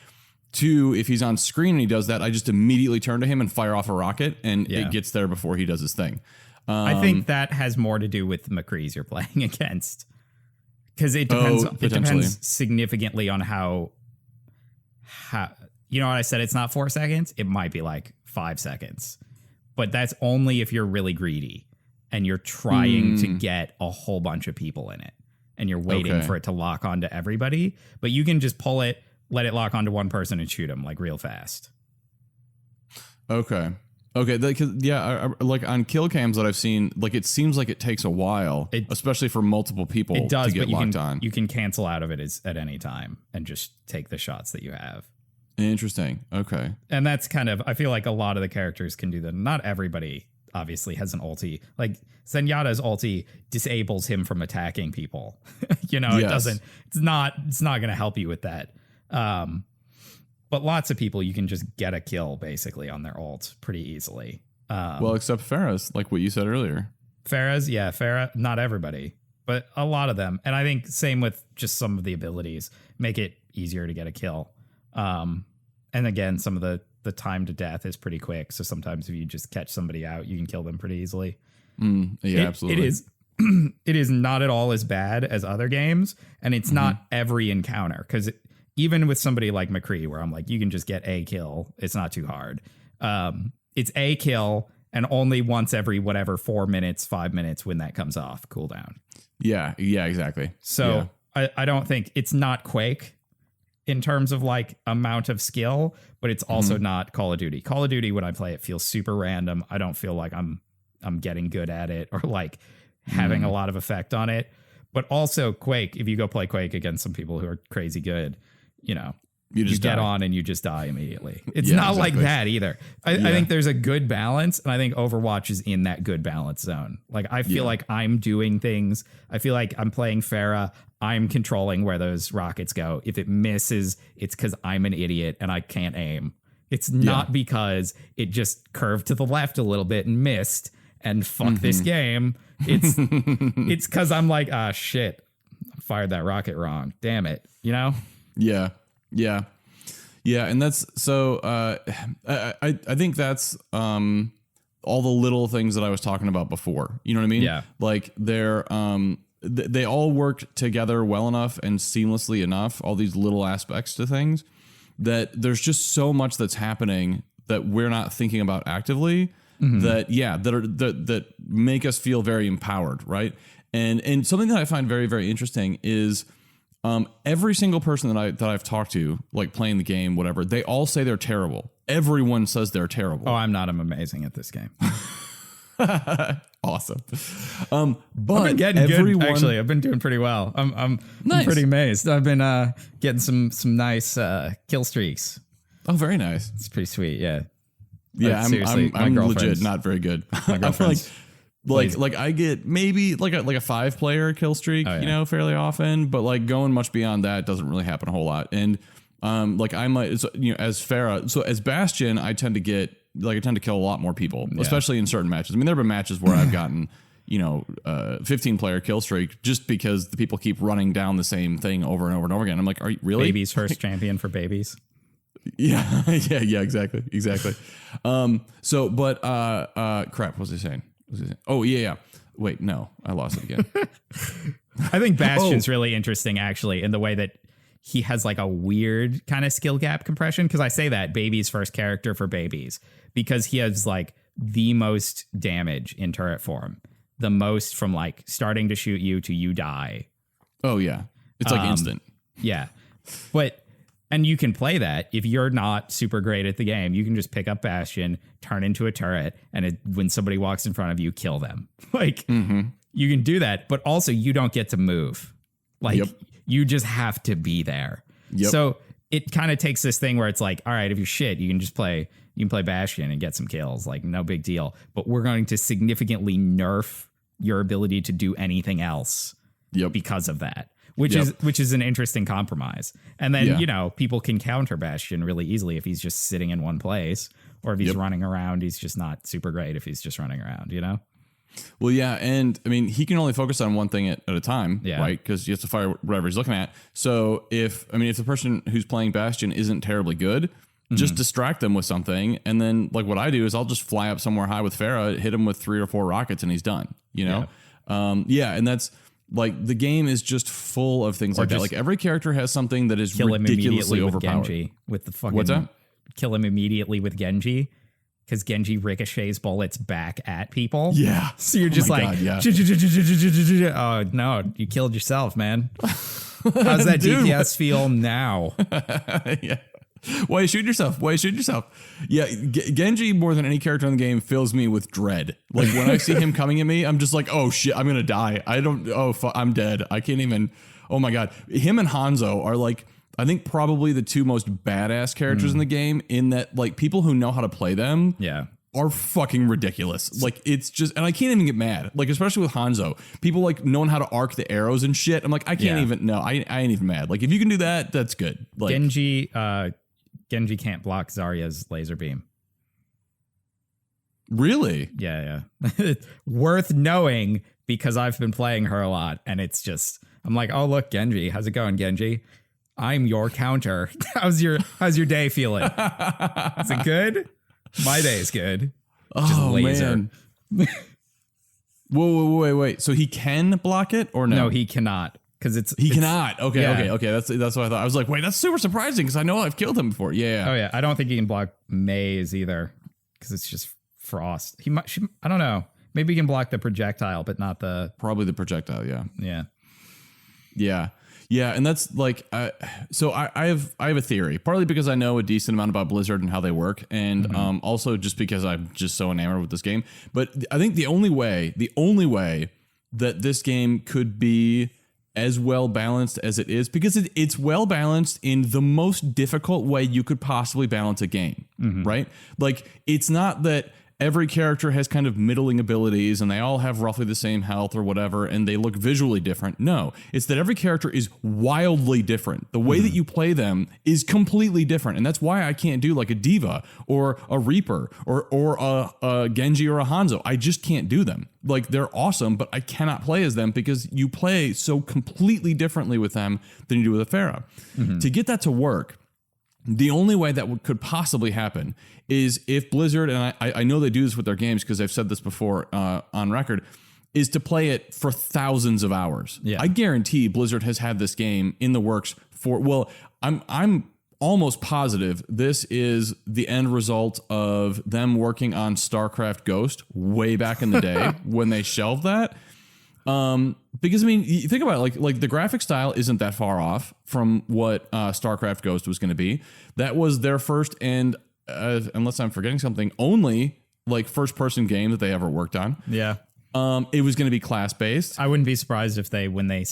S2: Two, if he's on screen and he does that, I just immediately turn to him and fire off a rocket, and it gets there before he does his thing.
S1: I think that has more to do with McCree's you're playing against, because it depends. It depends significantly on how. You know what I said? It's not 4 seconds. It might be like 5 seconds, but that's only if you're really greedy and you're trying to get a whole bunch of people in it and you're waiting for it to lock onto everybody. But you can just pull it, let it lock onto one person and shoot him like real fast.
S2: Okay. Like on kill cams that I've seen, like it seems like it takes a while, especially for multiple people
S1: it does,
S2: to get locked on.
S1: You can cancel out of it at any time and just take the shots that you have.
S2: Interesting. Okay.
S1: And that's kind of, I feel like a lot of the characters can do that. Not everybody obviously has an ulti. Like Zenyatta's ulti disables him from attacking people. You know, it's not going to help you with that. But lots of people, you can just get a kill basically on their ult pretty easily.
S2: Well, except Farah's, like what you said earlier.
S1: Farah, not everybody, but a lot of them. And I think same with just some of the abilities make it easier to get a kill. And again, some of the time to death is pretty quick. So sometimes if you just catch somebody out, you can kill them pretty easily.
S2: Absolutely.
S1: It is not at all as bad as other games. And it's not every encounter, because even with somebody like McCree, where I'm like, you can just get a kill. It's not too hard. It's a kill and only once every 4 minutes, 5 minutes when that comes off cooldown.
S2: Yeah, exactly.
S1: So I don't think it's not Quake in terms of like amount of skill, but it's also not Call of Duty. Call of Duty, when I play it, feels super random. I don't feel like I'm getting good at it or like having a lot of effect on it. But also Quake, if you go play Quake against some people who are crazy good, you know, you get on and you just die immediately. It's not like that either. I think there's a good balance, and I think Overwatch is in that good balance zone. Like I feel like I'm doing things. I feel like I'm playing Farah. I'm controlling where those rockets go. If it misses, it's because I'm an idiot and I can't aim. It's not because it just curved to the left a little bit and missed and fuck this game. It's because I'm like, shit, I fired that rocket wrong. Damn it. You know?
S2: Yeah. And that's so I think that's all the little things that I was talking about before. You know what I mean?
S1: Yeah.
S2: Like they're they all worked together well enough and seamlessly enough, all these little aspects to things, that there's just so much that's happening that we're not thinking about actively that make us feel very empowered, right? And something that I find very, very interesting is every single person that I've talked to, like playing the game, whatever, they all say they're terrible. Everyone says they're terrible.
S1: Oh, I'm not. I'm amazing at this game.
S2: Awesome. But
S1: I've been getting good. Actually, I've been doing pretty well. I'm pretty amazed. I've been getting some nice kill streaks.
S2: Oh, very nice.
S1: It's pretty sweet. Yeah.
S2: Yeah, I'm legit not very good.
S1: My girlfriend's
S2: like I get maybe like a 5-player kill streak, you know, fairly often, but like going much beyond that doesn't really happen a whole lot. And like I might, you know, as Farah, so as Bastion, I tend to kill a lot more people, especially in certain matches. I mean, there have been matches where I've gotten, you know, 15-player kill streak just because the people keep running down the same thing over and over and over again. I'm like, are you really?
S1: Baby's first champion for babies.
S2: Yeah, exactly. So, but crap, what was I saying? Oh, yeah. Wait, no, I lost it again.
S1: I think Bastion's really interesting, actually, in the way that he has like a weird kind of skill gap compression. Because I say that baby's first character for babies because he has like the most damage in turret form. the most from like starting to shoot you to you die.
S2: Oh yeah, it's like instant.
S1: Yeah, and you can play that if you're not super great at the game. You can just pick up Bastion, turn into a turret, and when somebody walks in front of you, kill them. Like you can do that, but also you don't get to move. Like you just have to be there. So it kind of takes this thing where it's like, all right, if you're shit, you can just play. You can play Bastion and get some kills. Like no big deal. But we're going to significantly nerf your ability to do anything else because of that. Which is an interesting compromise. And then, you know, people can counter Bastion really easily if he's just sitting in one place, or if he's running around, he's just not super great if he's just running around, you know?
S2: Well, yeah. And I mean, he can only focus on one thing at a time, right? Because he has to fire whatever he's looking at. So if the person who's playing Bastion isn't terribly good, just distract them with something. And then like what I do is I'll just fly up somewhere high with Pharah, hit him with 3 or 4 rockets, and he's done, you know? And that's, like the game is just full of things like that. Like every character has something that is ridiculously overpowered.
S1: Genji with the fucking,
S2: what's that?
S1: Kill him immediately with Genji, because Genji ricochets bullets back at people.
S2: Yeah.
S1: So you're just like, oh no, you killed yourself, man. How's that DPS feel now?
S2: Yeah. Why you shooting yourself? Yeah, Genji more than any character in the game fills me with dread. Like when I see him coming at me, I'm just like, oh shit, I'm gonna die. I'm dead. I can't even. Oh my god, him and Hanzo are like, I think probably the 2 most badass characters in the game. In that, like people who know how to play them, are fucking ridiculous. Like it's just, and I can't even get mad. Like especially with Hanzo, people like knowing how to arc the arrows and shit. I'm like, I can't even. No, I ain't even mad. Like if you can do that, that's good. Like
S1: Genji can't block Zarya's laser beam.
S2: Really?
S1: Yeah. Worth knowing because I've been playing her a lot, and it's just, I'm like, oh look, Genji, how's it going, Genji? I'm your counter. How's your day feeling? Is it good? My day is good. Just laser.
S2: Man. Whoa, wait. So he can block it or no?
S1: No, he cannot. Because
S2: he cannot. Okay. That's what I thought. I was like, wait, that's super surprising because I know I've killed him before. Yeah.
S1: Oh yeah. I don't think he can block Maze either because it's just frost. I don't know. Maybe he can block the projectile, but not
S2: probably the projectile.
S1: Yeah.
S2: And that's like, so I have a theory, partly because I know a decent amount about Blizzard and how they work, and also just because I'm just so enamored with this game. But I think the only way that this game could be as well balanced as it is, because it's well balanced in the most difficult way you could possibly balance a game, right? Like it's not that every character has kind of middling abilities and they all have roughly the same health or whatever, and they look visually different. No, it's that every character is wildly different. The way that you play them is completely different. And that's why I can't do like a Diva or a Reaper or a Genji or a Hanzo. I just can't do them. Like they're awesome, but I cannot play as them because you play so completely differently with them than you do with a Pharah. To get that to work, the only way that could possibly happen is if Blizzard, and I know they do this with their games because I've said this before on record, is to play it for thousands of hours. Yeah. I guarantee Blizzard has had this game in the works for, well, I'm almost positive this is the end result of them working on StarCraft Ghost way back in the day when they shelved that. Because I mean, you think about it, like the graphic style isn't that far off from what StarCraft Ghost was going to be. That was their first and unless I'm forgetting something, only like first person game that they ever worked on.
S1: Yeah.
S2: It was going to be class based.
S1: I wouldn't be surprised if when they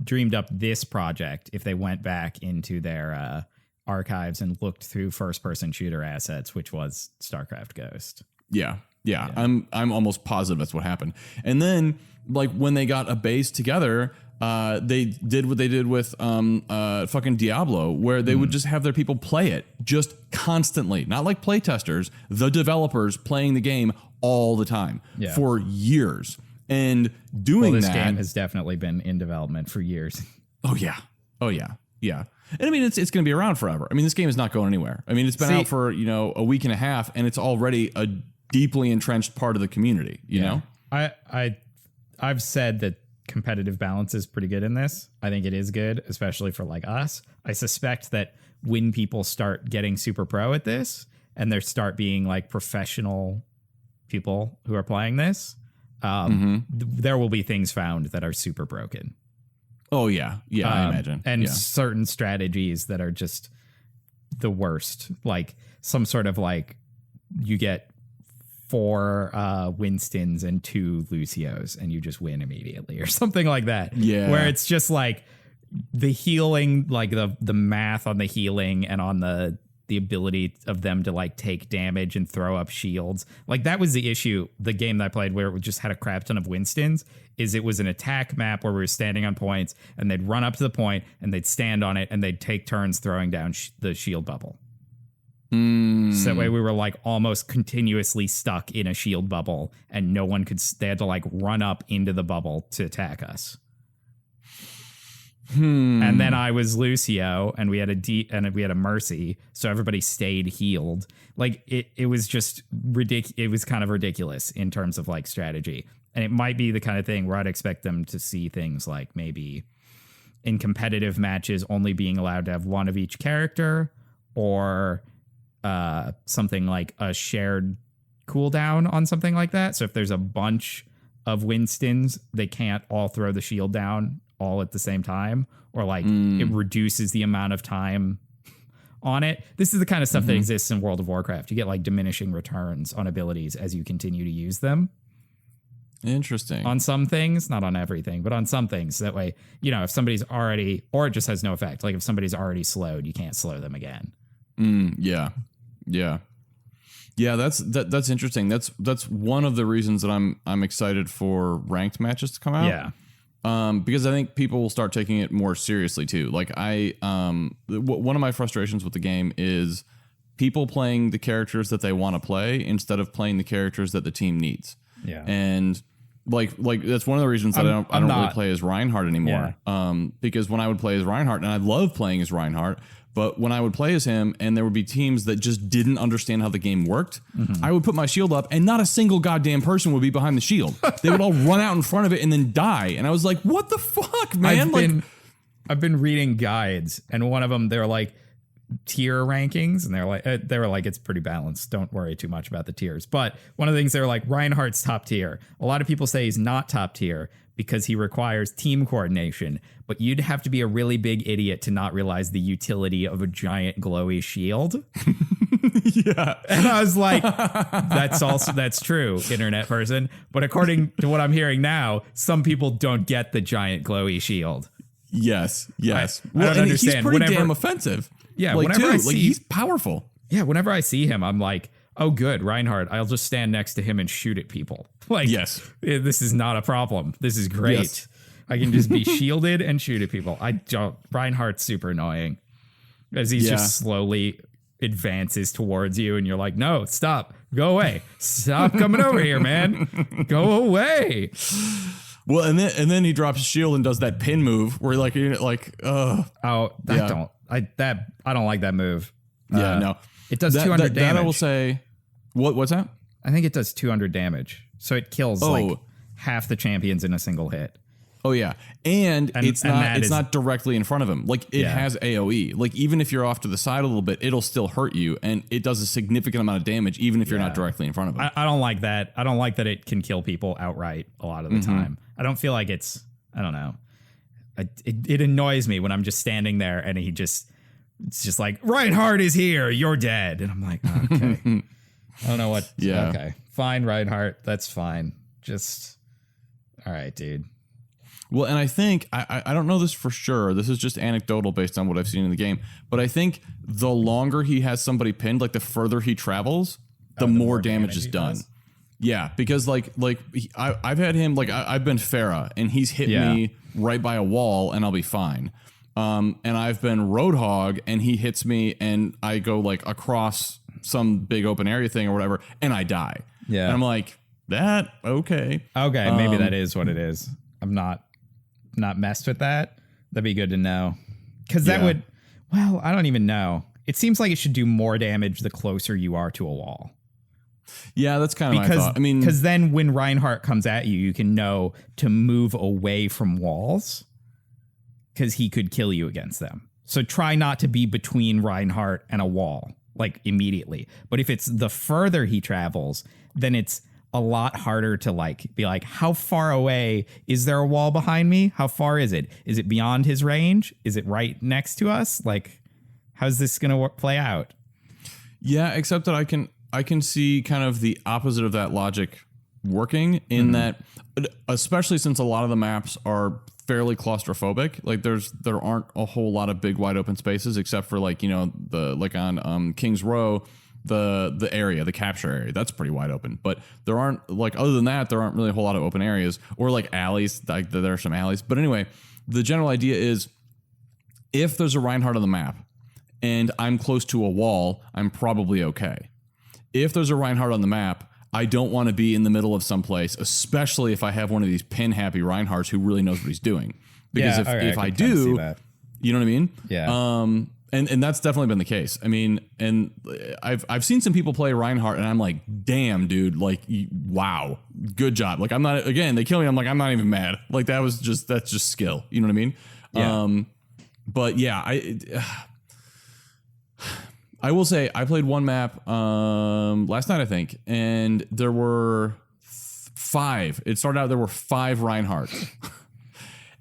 S1: dreamed up this project, if they went back into their archives and looked through first person shooter assets, which was StarCraft Ghost.
S2: Yeah. I'm almost positive that's what happened. And then like when they got a base together, they did what they did with fucking Diablo, where they would just have their people play it just constantly, not like play testers, the developers playing the game all the time for years. And doing
S1: this game has definitely been in development for years.
S2: Oh yeah. And I mean, it's going to be around forever. I mean, this game is not going anywhere. I mean, it's been out for, a week and a half, and it's already a deeply entrenched part of the community, you know?
S1: I've said that competitive balance is pretty good in this. I think it is good, especially for like us. I suspect that when people start getting super pro at this and there start being like professional people who are playing this, there will be things found that are super broken.
S2: Oh, yeah. Yeah, I imagine.
S1: And certain strategies that are just the worst. Like some sort of like you get 4 Winstons and 2 Lucios and you just win immediately or something like that.
S2: Yeah.
S1: Where it's just like the healing, like the math on the healing and on the ability of them to like take damage and throw up shields. Like that was the issue. The game that I played where it just had a crap ton of Winstons is it was an attack map where we were standing on points and they'd run up to the point and they'd stand on it and they'd take turns throwing down the shield bubble. So that way we were like almost continuously stuck in a shield bubble and no one could, they had to like run up into the bubble to attack us. And then I was Lucio and we had a Mercy. So everybody stayed healed. Like it was just ridiculous. It was kind of ridiculous in terms of like strategy. And it might be the kind of thing where I'd expect them to see things like maybe in competitive matches only being allowed to have one of each character or something like a shared cooldown on something like that. So if there's a bunch of Winstons, they can't all throw the shield down all at the same time, or like it reduces the amount of time on it. This is the kind of stuff that exists in World of Warcraft. You get like diminishing returns on abilities as you continue to use them.
S2: Interesting.
S1: On some things, not on everything, but on some things. That way, you know, if somebody's already, or it just has no effect. Like if somebody's already slowed, you can't slow them again.
S2: Yeah. That's interesting. That's one of the reasons that I'm excited for ranked matches to come out.
S1: Yeah.
S2: Because I think people will start taking it more seriously too. Like one of my frustrations with the game is people playing the characters that they want to play instead of playing the characters that the team needs.
S1: Yeah.
S2: And like that's one of the reasons that I don't really play as Reinhardt anymore. Yeah. Because when I would play as Reinhardt, and I love playing as Reinhardt, but when I would play as him and there would be teams that just didn't understand how the game worked, I would put my shield up and not a single goddamn person would be behind the shield. They would all run out in front of it and then die. And I was like, what the fuck, man?
S1: I've been reading guides, and one of them, they're like tier rankings, and they were like, it's pretty balanced. Don't worry too much about the tiers. But one of the things, they were like, Reinhardt's top tier. A lot of people say he's not top tier because he requires team coordination, but you'd have to be a really big idiot to not realize the utility of a giant glowy shield.
S2: Yeah.
S1: And I was like, that's true, internet person. But according to what I'm hearing now, some people don't get the giant glowy shield.
S2: Yes.
S1: I don't understand.
S2: He's pretty damn offensive.
S1: Yeah.
S2: Like,
S1: whenever
S2: dude, he's powerful.
S1: Yeah. Whenever I see him, I'm like, oh, good, Reinhardt. I'll just stand next to him and shoot at people. Like,
S2: yes,
S1: this is not a problem. This is great. Yes. I can just be shielded and shoot at people. Reinhardt's super annoying as he just slowly advances towards you, and you're like, no, stop, go away, stop coming over here, man, go away.
S2: Well, and then he drops his shield and does that pin move where I don't like that move.
S1: Yeah, no, it does 200 damage.
S2: That I will say. What's that?
S1: I think it does 200 damage. So it kills like half the champions in a single hit.
S2: Oh yeah. And it's not directly in front of him. Like it has AoE. Like even if you're off to the side a little bit, it'll still hurt you, and it does a significant amount of damage even if you're not directly in front of him.
S1: I don't like that. I don't like that it can kill people outright a lot of the time. I don't feel like I don't know. It annoys me when I'm just standing there and it's just like, Reinhardt is here, you're dead. And I'm like, okay. I don't know what. Yeah. Okay. Fine, Reinhardt. That's fine. Just. All right, dude.
S2: Well, and I think, I don't know this for sure. This is just anecdotal based on what I've seen in the game. But I think the longer he has somebody pinned, like the further he travels, the more damage is done. Does. Yeah. Because I've had him, I've been Pharah and he's hit me right by a wall and I'll be fine. And I've been Roadhog and he hits me and I go like across some big open area thing or whatever, and I die. Yeah. And I'm like, okay.
S1: Okay, maybe that is what it is. I'm not messed with that. That'd be good to know. Because that would, well, I don't even know. It seems like it should do more damage the closer you are to a wall.
S2: Yeah, that's kind of my thought. I mean,
S1: because then when Reinhardt comes at you, you can know to move away from walls because he could kill you against them. So try not to be between Reinhardt and a wall. Like immediately. But if it's the further he travels, then it's a lot harder to like be like, how far away is there a wall behind me? How far is it? Is it beyond his range? Is it right next to us? Like, how's this going to play out?
S2: Yeah, except that I can see kind of the opposite of that logic working in that, especially since a lot of the maps are fairly claustrophobic. Like there aren't a whole lot of big wide open spaces except for like, you know, the like on King's Row, the area, the capture area, that's pretty wide open. But there aren't, like, other than that, there aren't really a whole lot of open areas or like alleys. Like there are some alleys. But anyway, the general idea is if there's a Reinhardt on the map and I'm close to a wall, I'm probably okay. If there's a Reinhardt on the map, I don't want to be in the middle of someplace, especially if I have one of these pin-happy Reinhardts who really knows what he's doing. Because if I do, you know what I mean?
S1: Yeah.
S2: And that's definitely been the case. I mean, and I've seen some people play Reinhardt, and I'm like, damn, dude, like, wow, good job. Like, I'm not, again, they kill me, I'm like, I'm not even mad. Like, that's just skill. You know what I mean?
S1: Yeah.
S2: But yeah, I will say I played one map last night, I think, and there were 5. It started out there were 5 Reinhardts,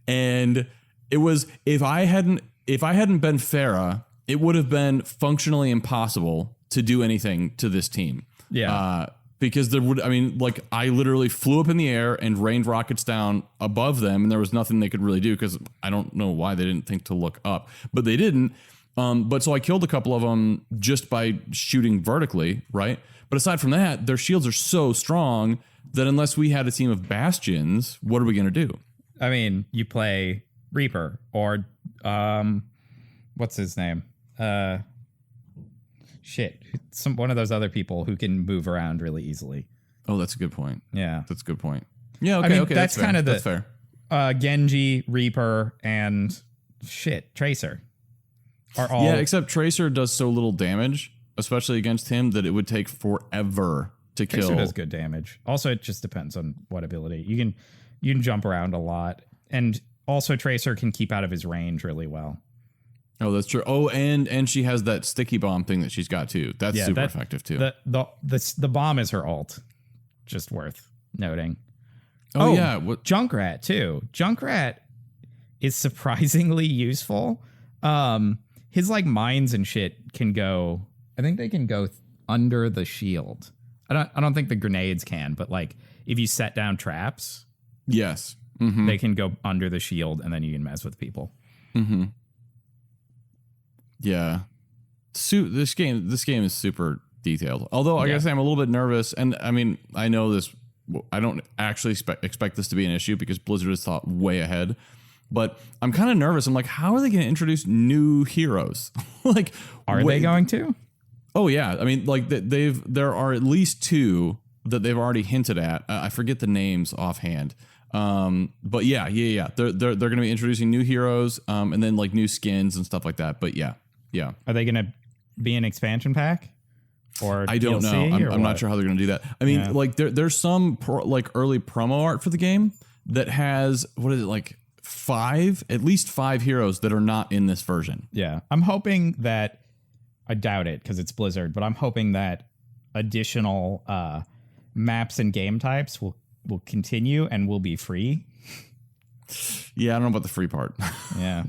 S2: and it was if I hadn't been Farah, it would have been functionally impossible to do anything to this team.
S1: Yeah.
S2: Because I literally flew up in the air and rained rockets down above them, and there was nothing they could really do because I don't know why they didn't think to look up, but they didn't. But so I killed a couple of them just by shooting vertically, right? But aside from that, their shields are so strong that unless we had a team of Bastions, what are we going to do?
S1: I mean, you play Reaper or what's his name? One of those other people who can move around really easily.
S2: Oh, that's a good point.
S1: Yeah,
S2: that's a good point. Yeah, okay,
S1: I mean,
S2: okay,
S1: that's kind of
S2: that's fair.
S1: Genji, Reaper, and Tracer.
S2: Yeah, except Tracer does so little damage, especially against him, that it would take forever to kill.
S1: Tracer does good damage. Also, it just depends on what ability. You can jump around a lot, and also Tracer can keep out of his range really well.
S2: Oh, that's true. Oh, and she has that sticky bomb thing that she's got too. That's super effective too.
S1: The bomb is her ult. Just worth noting.
S2: Oh yeah,
S1: Junkrat too. Junkrat is surprisingly useful. His like mines and shit can go. I think they can go under the shield. I don't think the grenades can, but like if you set down traps,
S2: yes,
S1: they can go under the shield, and then you can mess with people.
S2: Mm-hmm. Yeah, this game is super detailed. Although I guess I'm a little bit nervous, and I mean I know this. I don't actually expect this to be an issue because Blizzard has thought way ahead. But I'm kind of nervous. I'm like, how are they going to introduce new heroes? Like,
S1: are they going to?
S2: Oh yeah, I mean, like there are at least 2 that they've already hinted at. I forget the names offhand. But yeah. They're going to be introducing new heroes, and then like new skins and stuff like that. But yeah.
S1: Are they going to be an expansion pack? Or
S2: I don't
S1: DLC,
S2: know. I'm not sure how they're going to do that. I mean, like there's some early promo art for the game that has at least 5 heroes that are not in this version.
S1: Yeah. I'm hoping that, I doubt it because it's Blizzard, but I'm hoping that additional maps and game types will continue and will be free.
S2: Yeah, I don't know about the free part.
S1: Yeah.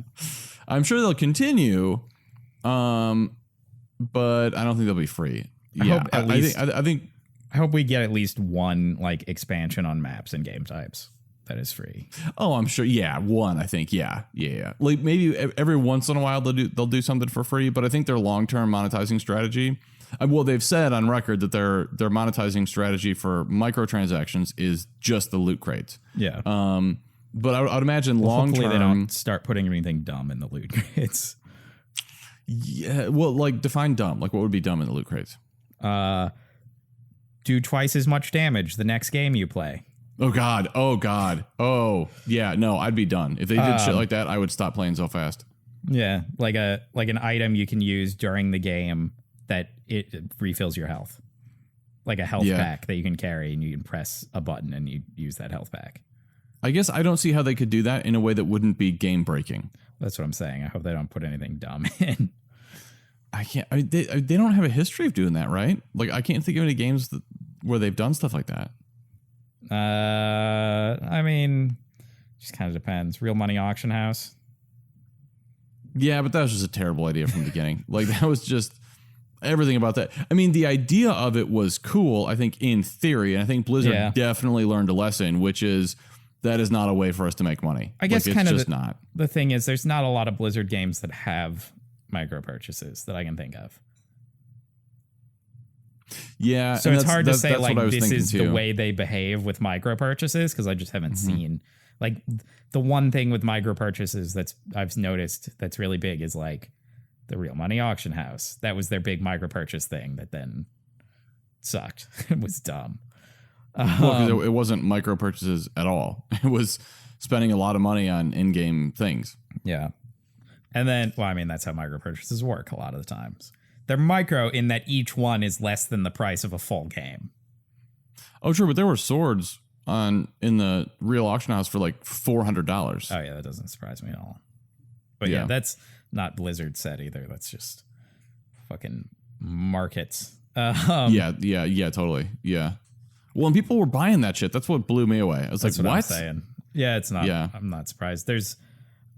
S2: I'm sure they'll continue, but I don't think they'll be free.
S1: I hope we get at least one like expansion on maps and game types that is free.
S2: Oh, I'm sure. Yeah, one. I think. Yeah. Like maybe every once in a while they'll do something for free, but I think their long-term monetizing strategy. Well, they've said on record that their monetizing strategy for microtransactions is just the loot crates.
S1: Yeah.
S2: But I would imagine long term
S1: they don't start putting anything dumb in the loot crates.
S2: Yeah. Well, like define dumb. Like what would be dumb in the loot crates?
S1: Do twice as much damage the next game you play.
S2: Oh God. Oh yeah. No, I'd be done if they did shit like that. I would stop playing so fast.
S1: Yeah, like an item you can use during the game that it refills your health, like a health pack that you can carry, and you can press a button and you use that health pack.
S2: I guess I don't see how they could do that in a way that wouldn't be game breaking.
S1: That's what I'm saying. I hope they don't put anything dumb in.
S2: I can't. I mean, they don't have a history of doing that, right? Like I can't think of any games where they've done stuff like that.
S1: I mean, just kind of depends. Real Money Auction House.
S2: Yeah, but that was just a terrible idea from the beginning. Like, that was just everything about that. I mean, the idea of it was cool, I think, in theory. And I think Blizzard definitely learned a lesson, which is that is not a way for us to make money.
S1: I guess
S2: like,
S1: kind
S2: it's
S1: of
S2: just not.
S1: The thing is, there's not a lot of Blizzard games that have micro purchases that I can think of.
S2: Yeah.
S1: So it's hard to say, like, this is the way they behave with micro purchases, because I just haven't seen. Like, the one thing with micro purchases that's I've noticed that's really big is, like, the Real Money Auction House. That was their big micro purchase thing that then sucked. It was dumb.
S2: Well, it wasn't micro purchases at all. It was spending a lot of money on in-game things.
S1: Yeah. And then, well, I mean, that's how micro purchases work a lot of the times. They're micro in that each one is less than the price of a full game.
S2: Oh, sure, but there were swords in the Real Auction House for like $400.
S1: Oh, yeah, that doesn't surprise me at all. But yeah, that's not Blizzard said either. That's just fucking markets.
S2: Yeah, totally. Yeah. Well, and people were buying that shit. That's what blew me away. I was like, what?
S1: I'm saying. Yeah, it's not.
S2: Yeah.
S1: I'm not surprised. There's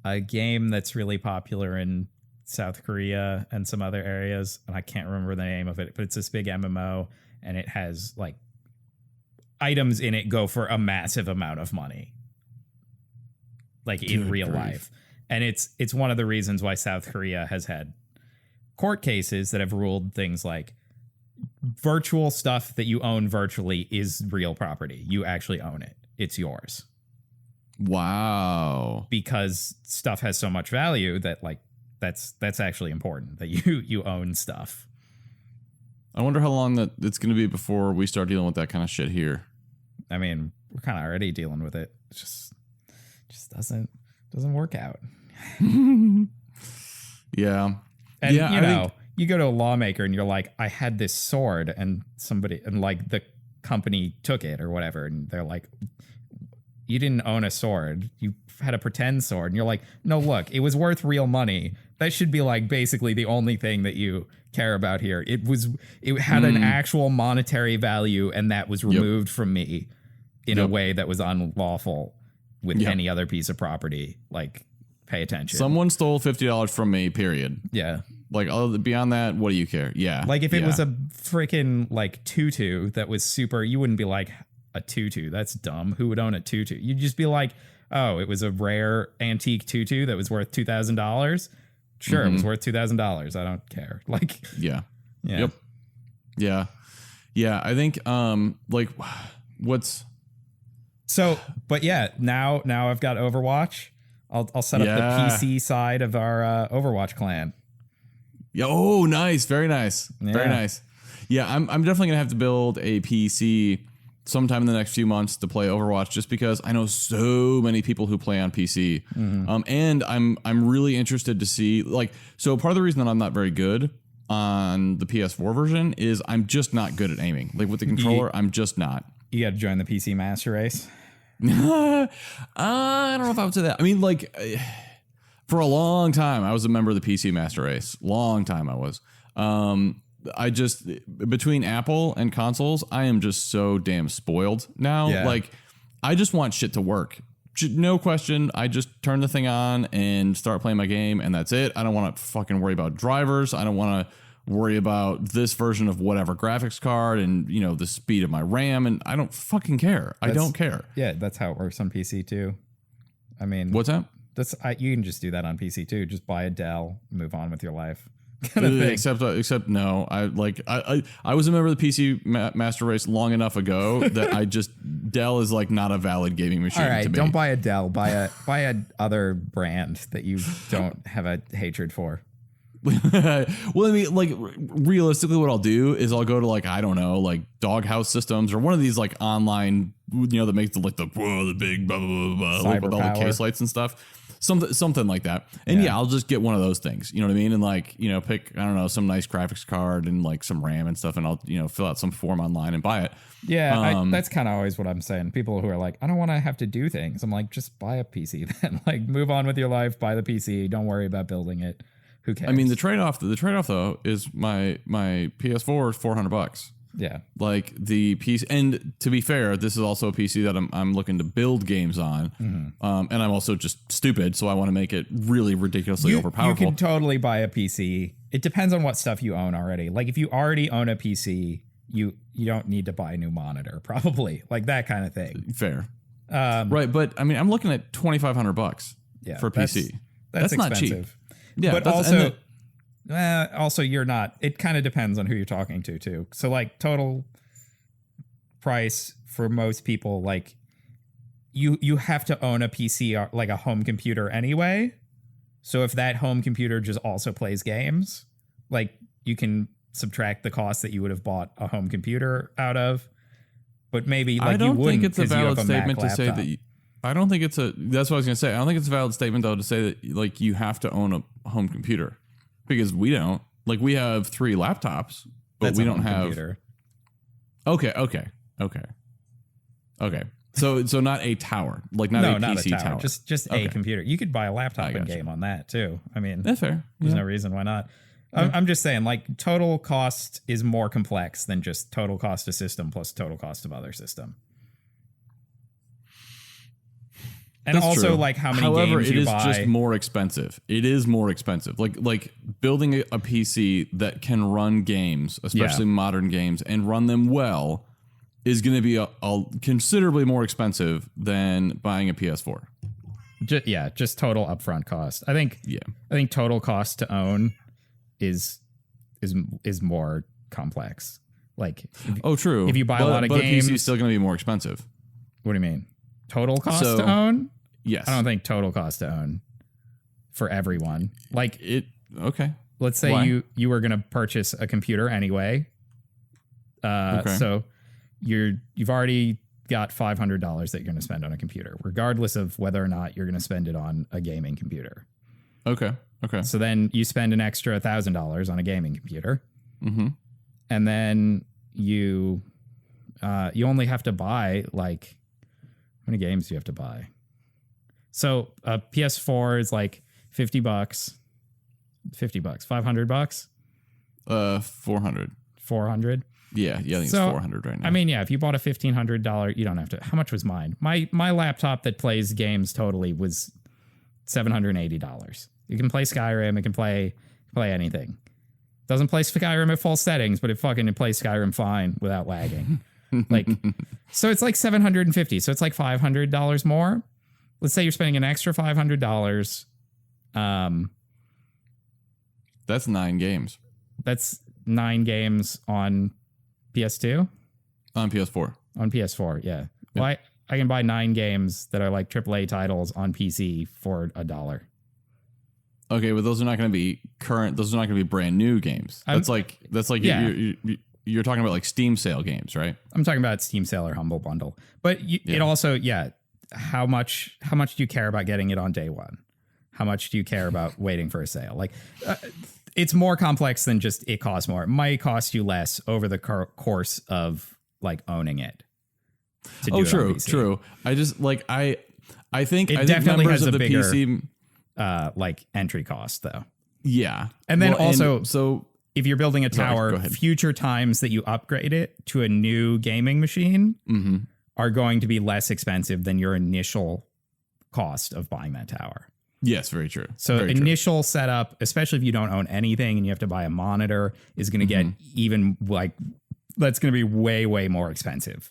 S1: a game that's really popular in South Korea and some other areas, and I can't remember the name of it, but it's this big MMO, and it has, like, items in it go for a massive amount of money, like, in real life. And it's one of the reasons why South Korea has had court cases that have ruled things like virtual stuff that you own virtually is real property. You actually own it. It's yours.
S2: Wow.
S1: Because stuff has so much value that, like, that's actually important that you own stuff.
S2: I wonder how long that it's going to be before we start dealing with that kind of shit here.
S1: I mean, we're kind of already dealing with it. It just doesn't work out.
S2: Yeah.
S1: And you go to a lawmaker and you're like, I had this sword and like the company took it or whatever. And they're like, you didn't own a sword. You had a pretend sword. And you're like, no, look, it was worth real money. That should be, like, basically the only thing that you care about here. It had an actual monetary value, and that was removed from me in a way that was unlawful with any other piece of property. Like, pay attention.
S2: Someone stole $50 from me, period.
S1: Yeah.
S2: Like, beyond that, what do you care? Yeah.
S1: Like, if it was a freaking, like, tutu that was super, you wouldn't be like, a tutu, that's dumb. Who would own a tutu? You'd just be like, oh, it was a rare antique tutu that was worth $2,000. Sure, it was worth $2,000. I don't care. Like,
S2: yeah. Yep. Yeah. Yeah. I think, like, what's
S1: so, but yeah, now I've got Overwatch. I'll set up the PC side of our Overwatch clan.
S2: Yeah. Oh, nice. Very nice. Yeah. Very nice. Yeah. I'm definitely gonna have to build a PC sometime in the next few months to play Overwatch, just because I know so many people who play on PC. And I'm really interested to see, like, so part of the reason that I'm not very good on the PS4 version is I'm just not good at aiming. Like, with the controller, I'm just not.
S1: You got to join the PC master race.
S2: I don't know if I would say that. I mean, like, for a long time, I was a member of the PC master race. Long time I was. I just, between Apple and consoles, I am just so damn spoiled now. Yeah. Like, I just want shit to work. No question. I just turn the thing on and start playing my game, and that's it. I don't want to fucking worry about drivers. I don't want to worry about this version of whatever graphics card and, you know, the speed of my RAM, and I don't fucking care. I don't care.
S1: Yeah, that's how it works on PC too. I mean,
S2: what's that?
S1: You can just do that on PC too. Just buy a Dell, move on with your life. Kind of thing.
S2: Except no, I was a member of the PC master race long enough ago that I just, Dell is, like, not a valid gaming machine.
S1: All right,
S2: to me.
S1: Don't buy a Dell. Buy a other brand that you don't have a hatred for.
S2: Well, I mean, like, realistically, what I'll do is I'll go to, like, I don't know, like, Doghouse Systems or one of these, like, online, you know, that makes the big blah blah blah blah with all the case lights and stuff. Something like that. And yeah, I'll just get one of those things. You know what I mean? And, like, you know, pick, I don't know, some nice graphics card and, like, some RAM and stuff, and I'll, you know, fill out some form online and buy it.
S1: Yeah, that's kind of always what I'm saying. People who are like, I don't want to have to do things. I'm like, just buy a PC then. Like, move on with your life, buy the PC. Don't worry about building it. Who cares?
S2: I mean, the trade-off though is my PS4 is $400.
S1: Yeah.
S2: Like the PC, and to be fair, this is also a PC that I'm looking to build games on, and I'm also just stupid, so I want to make it really ridiculously overpowerful.
S1: You can totally buy a PC. It depends on what stuff you own already. Like if you already own a PC, you don't need to buy a new monitor, probably, like that kind of thing.
S2: Fair, right? But I mean, I'm looking at $2,500 for a PC. That's not cheap. Yeah,
S1: but also you're not. It kind of depends on who you're talking to too. So like total price for most people, like you have to own a PC or like a home computer anyway. So if that home computer just also plays games, like you can subtract the cost that you would have bought a home computer out of. But maybe like
S2: I don't
S1: you wouldn't
S2: think it's a valid
S1: a
S2: statement
S1: Mac
S2: to say that. I don't think it's a. That's what I was going to say. I don't think it's a valid statement though to say that like you have to own a home computer, because we don't. Like we have 3 laptops, but
S1: That's
S2: we
S1: a
S2: don't
S1: home
S2: have.
S1: Computer.
S2: Okay. So not a tower, like not a PC tower.
S1: Just a computer. You could buy a laptop and game on that too. I mean,
S2: that's fair.
S1: There's no reason why not. I'm just saying, like, total cost is more complex than just total cost of system plus total cost of other system. And
S2: that's
S1: also,
S2: true.
S1: like, how many
S2: However,
S1: games you buy.
S2: it is just more expensive. It is more expensive. Like building a PC that can run games, especially modern games, and run them well, is going to be a considerably more expensive than buying a PS4.
S1: Just total upfront cost. I think total cost to own is more complex. Like,
S2: true.
S1: If you buy a lot of games,
S2: a PC is still going to be more expensive.
S1: What do you mean? Total cost to own?
S2: Yes.
S1: I don't think total cost to own for everyone. Like
S2: it. Okay.
S1: Let's say you were going to purchase a computer anyway. So you've already got $500 that you're going to spend on a computer, regardless of whether or not you're going to spend it on a gaming computer.
S2: Okay. So
S1: then you spend an extra $1,000 on a gaming computer, and then you only have to buy like, how many games do you have to buy? So a PS4 is like $50, $500,
S2: 400.
S1: 400.
S2: Yeah, I think it's 400 right now.
S1: I mean, yeah, if you bought a $1,500, you don't have to. How much was mine? My laptop that plays games totally was $780. You can play Skyrim. It can play anything. Doesn't play Skyrim at full settings, but it plays Skyrim fine without lagging. Like, so it's like $750. So it's like $500 more. Let's say you're spending an extra $500.
S2: That's 9 games.
S1: That's 9 games on PS2?
S2: On PS4.
S1: On PS4, yeah. Well, I can buy 9 games that are like AAA titles on PC for $1.
S2: Okay, but those are not going to be current. Those are not going to be brand new games. That's like you're talking about like Steam sale games, right?
S1: I'm talking about Steam sale or Humble Bundle. But it also, how much do you care about getting it on day one? How much do you care about waiting for a sale? Like, it's more complex than just it costs more. It might cost you less over the course of like owning it.
S2: True. I just like I think
S1: definitely
S2: members
S1: has
S2: of
S1: a
S2: the
S1: bigger
S2: PC
S1: like entry cost though.
S2: Yeah,
S1: and then
S2: so
S1: if you're building a tower, future times that you upgrade it to a new gaming machine are going to be less expensive than your initial cost of buying that tower.
S2: Yes, very true.
S1: So initial setup, especially if you don't own anything and you have to buy a monitor, is going to get even like, that's going to be way, way more expensive.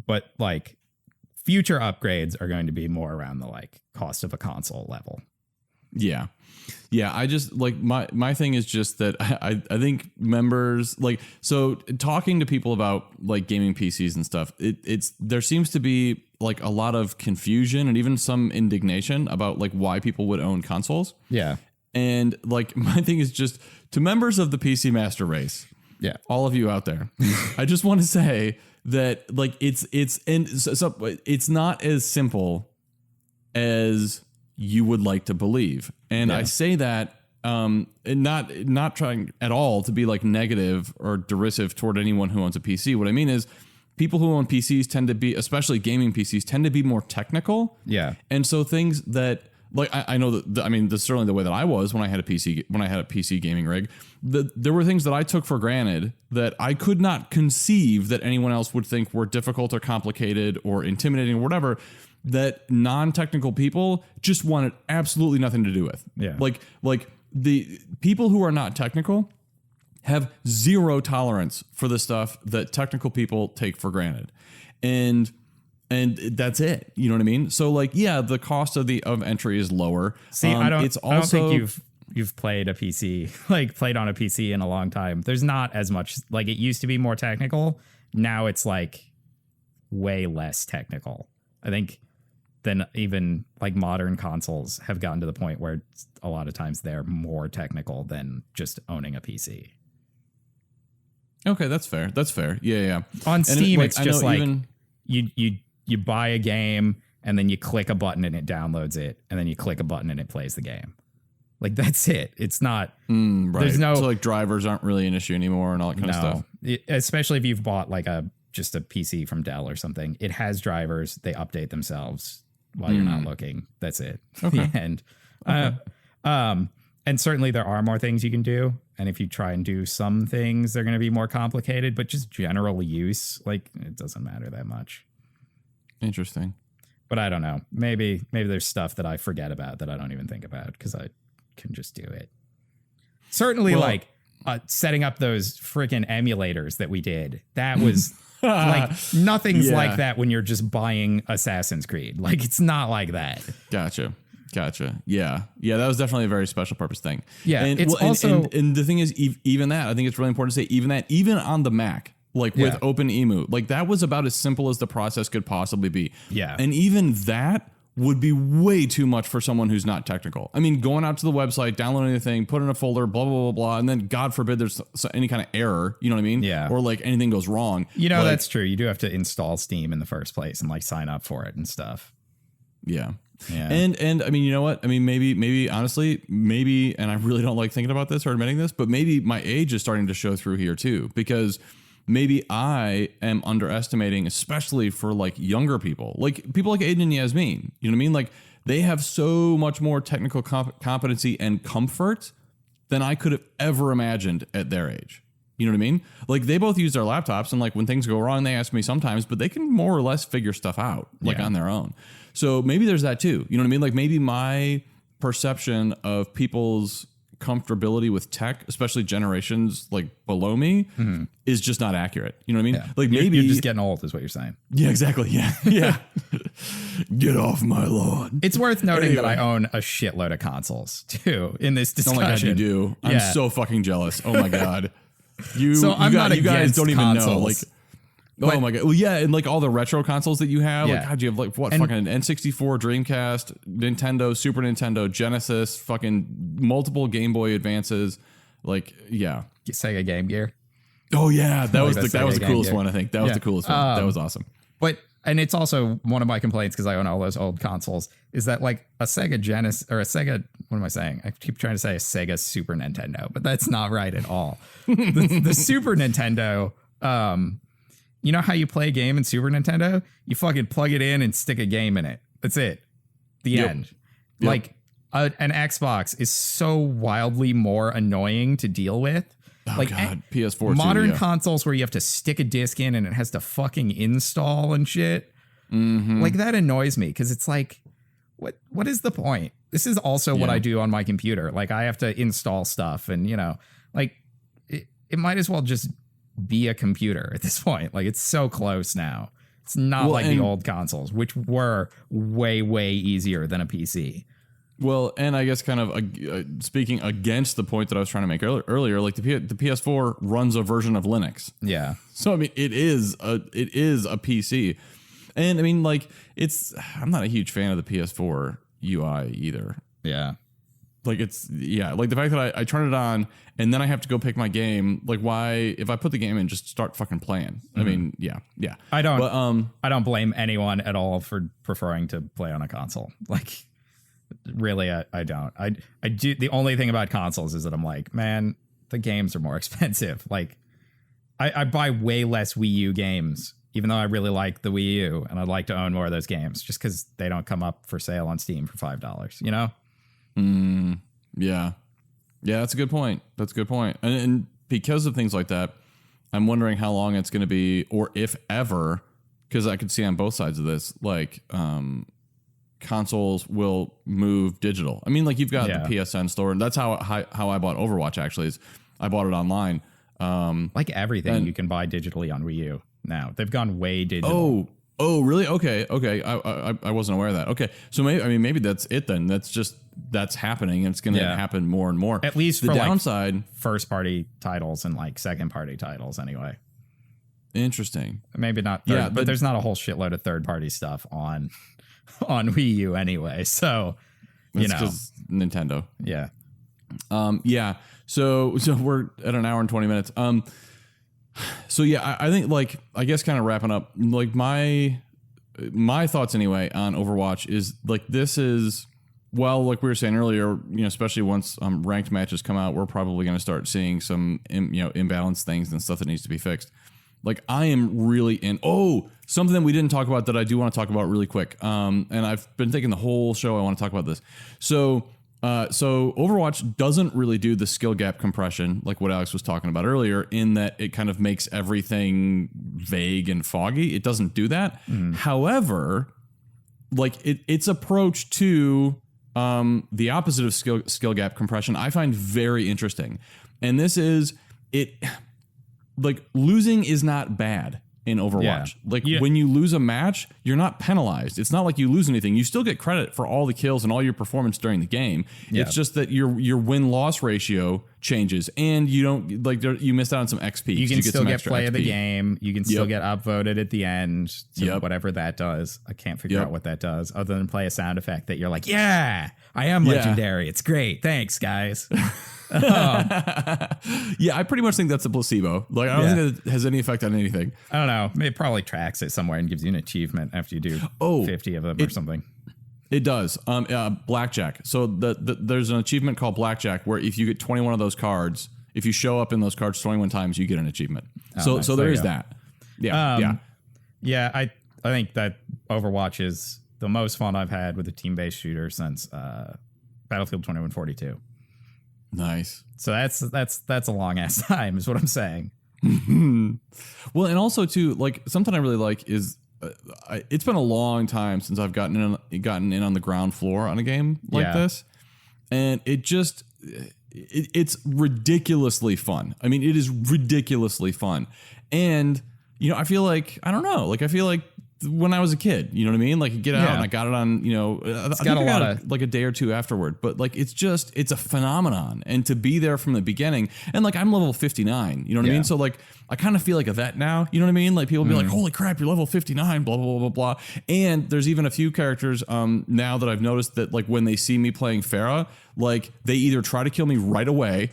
S1: But like future upgrades are going to be more around the like cost of a console level.
S2: Yeah. I just like my thing is just that I think members like, so talking to people about like gaming PCs and stuff, it's there seems to be like a lot of confusion and even some indignation about like why people would own consoles. Yeah. And like my thing is just to members of the PC master race. Yeah. All of you out there. I just want to say that like it's not as simple as you would like to believe. And I say that and not trying at all to be like negative or derisive toward anyone who owns a PC. What I mean is people who own PCs tend to be, especially gaming PCs, tend to be more technical. Yeah. And so things that like I know that I mean that's certainly the way that I was when I had a PC gaming rig. There were things that I took for granted that I could not conceive that anyone else would think were difficult or complicated or intimidating or whatever, that non-technical people just wanted absolutely nothing to do with.
S1: Yeah.
S2: Like the people who are not technical have zero tolerance for the stuff that technical people take for granted. And that's it. You know what I mean? So like, yeah, the cost of entry is lower.
S1: See, I don't think you've played a PC, like played on a PC in a long time. There's not as much, like it used to be more technical. Now it's like way less technical, I think, than even like modern consoles have gotten to the point where a lot of times they're more technical than just owning a PC.
S2: Okay, that's fair. That's fair. Yeah.
S1: On Steam, it's just like you buy a game and then you click a button and it downloads it, and then you click a button and it plays the game. Like that's it. It's not.
S2: Right.
S1: There's no,
S2: so like drivers aren't really an issue anymore and all that kind of stuff.
S1: Especially if you've bought like just a PC from Dell or something. It has drivers. They update themselves while you're not looking. That's it.
S2: Okay.
S1: The end. Okay. And certainly there are more things you can do. And if you try and do some things, they're going to be more complicated, but just general use, like it doesn't matter that much.
S2: Interesting.
S1: But I don't know. Maybe there's stuff that I forget about that I don't even think about because I can just do it. Certainly, well, like setting up those freaking emulators that we did. That was like nothing's like that when you're just buying Assassin's Creed. Like it's not like that.
S2: Gotcha. Yeah. That was definitely a very special purpose thing.
S1: Yeah.
S2: And,
S1: it's also,
S2: and the thing is, even that, I think it's really important to say, even on the Mac, like with OpenEMU, like that was about as simple as the process could possibly be.
S1: Yeah.
S2: And even that would be way too much for someone who's not technical. I mean, going out to the website, downloading the thing, put in a folder, blah, blah, blah, blah. And then God forbid there's any kind of error, you know what I mean?
S1: Yeah.
S2: Or like anything goes wrong.
S1: You know,
S2: like,
S1: that's true. You do have to install Steam in the first place and like sign up for it and stuff.
S2: Yeah.
S1: Yeah.
S2: And I mean, you know what? I mean, maybe honestly, and I really don't like thinking about this or admitting this, but maybe my age is starting to show through here too, because maybe I am underestimating, especially for like younger people like Aiden and Yasmin, you know what I mean? Like they have so much more technical competency and comfort than I could have ever imagined at their age. You know what I mean? Like they both use their laptops and like when things go wrong, they ask me sometimes, but they can more or less figure stuff out like on their own. So maybe there's that too. You know what I mean? Like maybe my perception of people's comfortability with tech, especially generations like below me, is just not accurate. You know what I mean?
S1: Yeah.
S2: Like maybe
S1: you're just getting old is what you're saying.
S2: Yeah, exactly. Yeah. Get off my lawn.
S1: It's worth noting that I own a shitload of consoles too in this discussion.
S2: Oh my God, you do. I'm so fucking jealous. Oh my God. You guys don't even know. Like, oh my God. Well, yeah. And like all the retro consoles that you have, like, God, you have like what, fucking N64, Dreamcast, Nintendo, Super Nintendo, Genesis, fucking multiple Game Boy Advances. Like, yeah.
S1: Sega Game Gear.
S2: Oh yeah. That was the coolest
S1: Gear.
S2: one. I think that was the coolest one. That was awesome.
S1: And it's also one of my complaints because I own all those old consoles is that like a Sega Genesis or a Sega, what am I saying? I keep trying to say a Sega Super Nintendo, but that's not right at all. The Super Nintendo, you know how you play a game in Super Nintendo? You fucking plug it in and stick a game in it. That's it. The end. Yep. Like an Xbox is so wildly more annoying to deal with.
S2: Oh
S1: like
S2: God, PS4
S1: modern consoles where you have to stick a disc in and it has to fucking install and shit. Like that annoys me because it's like, what is the point? This is also what I do on my computer. Like I have to install stuff and, you know, like it might as well just be a computer at this point. Like it's so close now. It's not like the old consoles, which were way, way easier than a PC.
S2: Well, and I guess kind of speaking against the point that I was trying to make earlier, like the PS4 runs a version of Linux.
S1: Yeah.
S2: So I mean, it is a PC, and I mean, like I'm not a huge fan of the PS4 UI either.
S1: Yeah.
S2: Like like the fact that I turn it on and then I have to go pick my game. Like why, if I put the game in, just start fucking playing. I mean, yeah.
S1: I don't blame anyone at all for preferring to play on a console. Like. Really, I don't. I do. The only thing about consoles is that I'm like, man, the games are more expensive. Like, I buy way less Wii U games even though I really like the Wii U and I'd like to own more of those games just because they don't come up for sale on Steam for $5, you know?
S2: Yeah. Yeah, that's a good point. That's a good point. And because of things like that, I'm wondering how long it's going to be, or if ever, because I could see on both sides of this, like consoles will move digital. I mean, like you've got the PSN store, and that's how I bought Overwatch. Actually, is I bought it online.
S1: Like everything you can buy digitally on Wii U now. They've gone way digital.
S2: Oh, really? Okay. I wasn't aware of that. Okay, so maybe that's it then. That's happening, and it's going to happen more and more.
S1: At least
S2: the
S1: for
S2: downside,
S1: like first party titles and like second party titles, anyway.
S2: Interesting.
S1: Maybe not. But there's not a whole shitload of third party stuff on Wii U anyway. So
S2: because Nintendo.
S1: Yeah.
S2: Yeah. So we're at an hour and 20 minutes. So yeah, I think like, I guess kind of wrapping up, like my thoughts anyway on Overwatch is like, this is, well, like we were saying earlier, especially once ranked matches come out, we're probably going to start seeing some, imbalanced things and stuff that needs to be fixed. Like I am really in, something that we didn't talk about that I do want to talk about really quick. And I've been thinking the whole show, I want to talk about this. So Overwatch doesn't really do the skill gap compression like what Alex was talking about earlier, in that it kind of makes everything vague and foggy. It doesn't do that. However, like its approach to the opposite of skill gap compression, I find very interesting. And this is it. Like losing is not bad in Overwatch. When you lose a match, you're not penalized. It's not like you lose anything. You still get credit for all the kills and all your performance during the game. Yeah. It's just that your win-loss ratio changes, and you don't you missed out on some XP.
S1: You can still get play of the game. You can still get upvoted at the end to whatever that does. I can't figure out what that does other than play a sound effect that you're like, yeah, I am legendary. It's great. Thanks, guys.
S2: Yeah, I pretty much think that's a placebo. Like, I don't think that has any effect on anything.
S1: I don't know. It probably tracks it somewhere and gives you an achievement after you do 50 of them or something.
S2: It does. Blackjack. So there's an achievement called Blackjack where if you get 21 of those cards, if you show up in those cards 21 times, you get an achievement. So there is that. Yeah.
S1: Yeah, I think that Overwatch is the most fun I've had with a team-based shooter since Battlefield 2142.
S2: Nice.
S1: So that's a long ass time is what I'm saying.
S2: Well, and also too, like something I really like is it's been a long time since I've gotten in on the ground floor on a game like this, and it's ridiculously fun. I mean, it is ridiculously fun, and I feel like I feel like when I was a kid, you know what I mean? Like you get out and I got it on, I got a lot of like a day or two afterward, but like, it's a phenomenon. And to be there from the beginning, and like, I'm level 59, you know what I mean? So like, I kind of feel like a vet now, you know what I mean? Like people be like, holy crap, you're level 59, blah, blah, blah, blah, blah. And there's even a few characters now that I've noticed that like when they see me playing Pharah, like they either try to kill me right away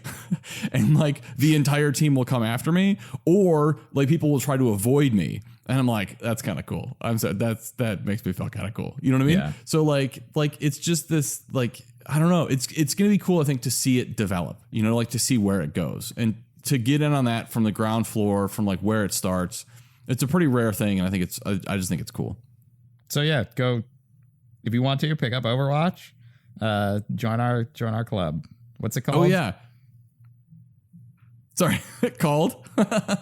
S2: and like the entire team will come after me, or like people will try to avoid me. And I'm like, that's kind of cool. That makes me feel kind of cool. You know what I mean? Yeah. So like it's just this, like, I don't know. It's going to be cool, I think, to see it develop, like to see where it goes and to get in on that from the ground floor, from like where it starts. It's a pretty rare thing. And I think I just think it's cool. So yeah, go if you want to pick up Overwatch, join our club. What's it called? Oh yeah. Sorry, called?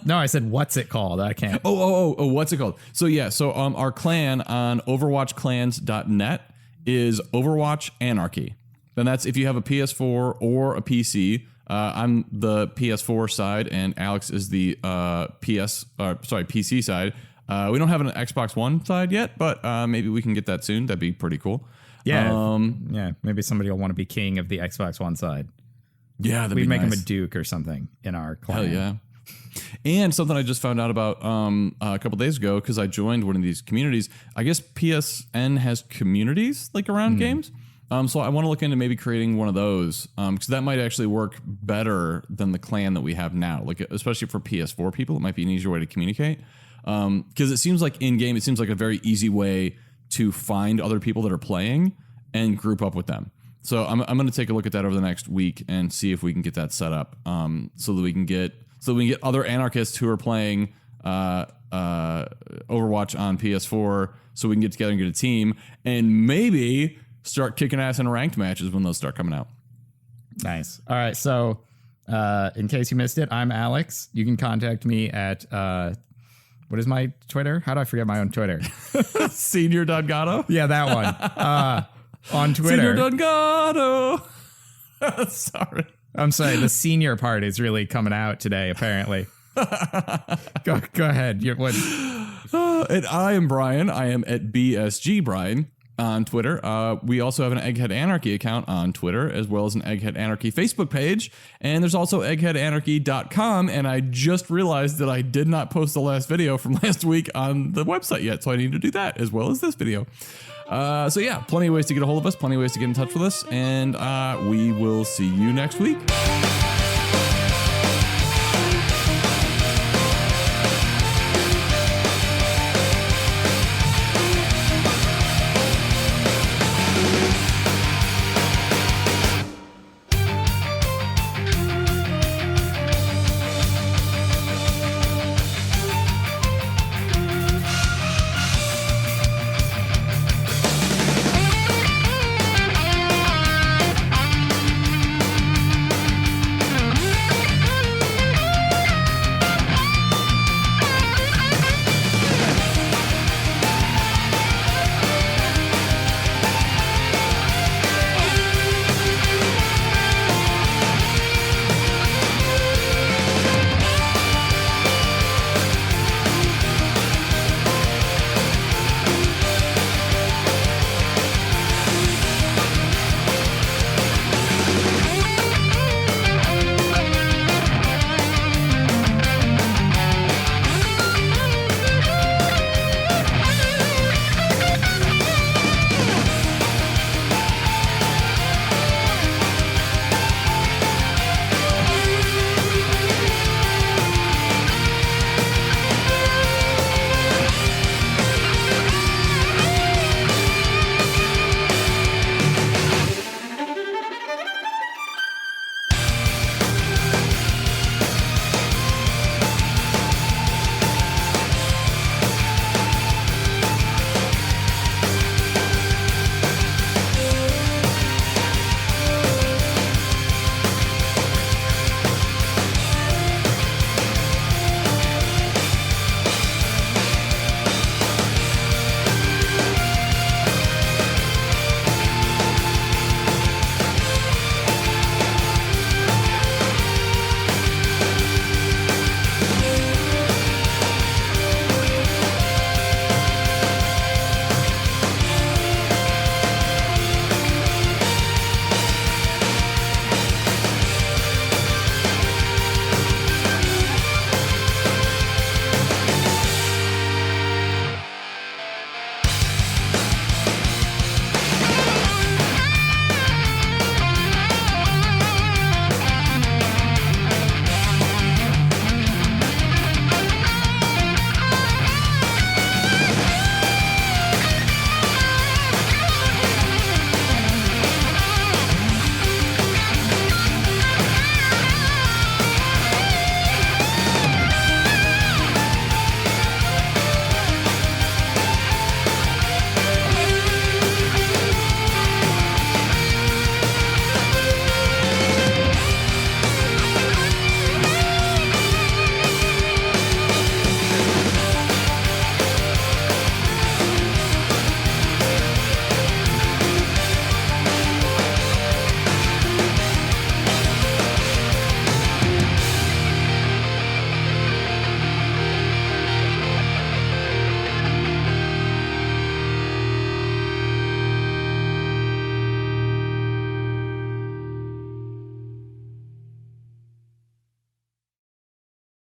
S2: No, I said, what's it called? I can't. Oh, what's it called? So yeah, our clan on overwatchclans.net is Overwatch Anarchy. And that's if you have a PS4 or a PC. I'm the PS4 side, and Alex is the PC side. We don't have an Xbox One side yet, but maybe we can get that soon. That'd be pretty cool. Yeah, maybe somebody will want to be king of the Xbox One side. Yeah, we'd make him a duke or something in our clan. Hell yeah. And something I just found out about a couple days ago, because I joined one of these communities. I guess PSN has communities like around games. So I want to look into maybe creating one of those, because that might actually work better than the clan that we have now. Like, especially for PS4 people, it might be an easier way to communicate. Because it seems like in game, it seems like a very easy way to find other people that are playing and group up with them. So I'm going to take a look at that over the next week and see if we can get that set up, so that we can get other anarchists who are playing Overwatch on PS4 so we can get together and get a team and maybe start kicking ass in ranked matches when those start coming out.
S1: Nice. All right. So in case you missed it, I'm Alex. You can contact me at what is my Twitter? How do I forget my own Twitter?
S2: Senior Delgado?
S1: Yeah, that one. On Twitter.
S2: Senior Delgado. Sorry.
S1: I'm sorry. The senior part is really coming out today, apparently. Go ahead.
S2: And I am Brian. I am at BSG Brian on Twitter. We also have an Egghead Anarchy account on Twitter, as well as an Egghead Anarchy Facebook page. And there's also eggheadanarchy.com. And I just realized that I did not post the last video from last week on the website yet. So I need to do that as well as this video. So yeah, plenty of ways to get a hold of us, plenty of ways to get in touch with us. And we will see you next week.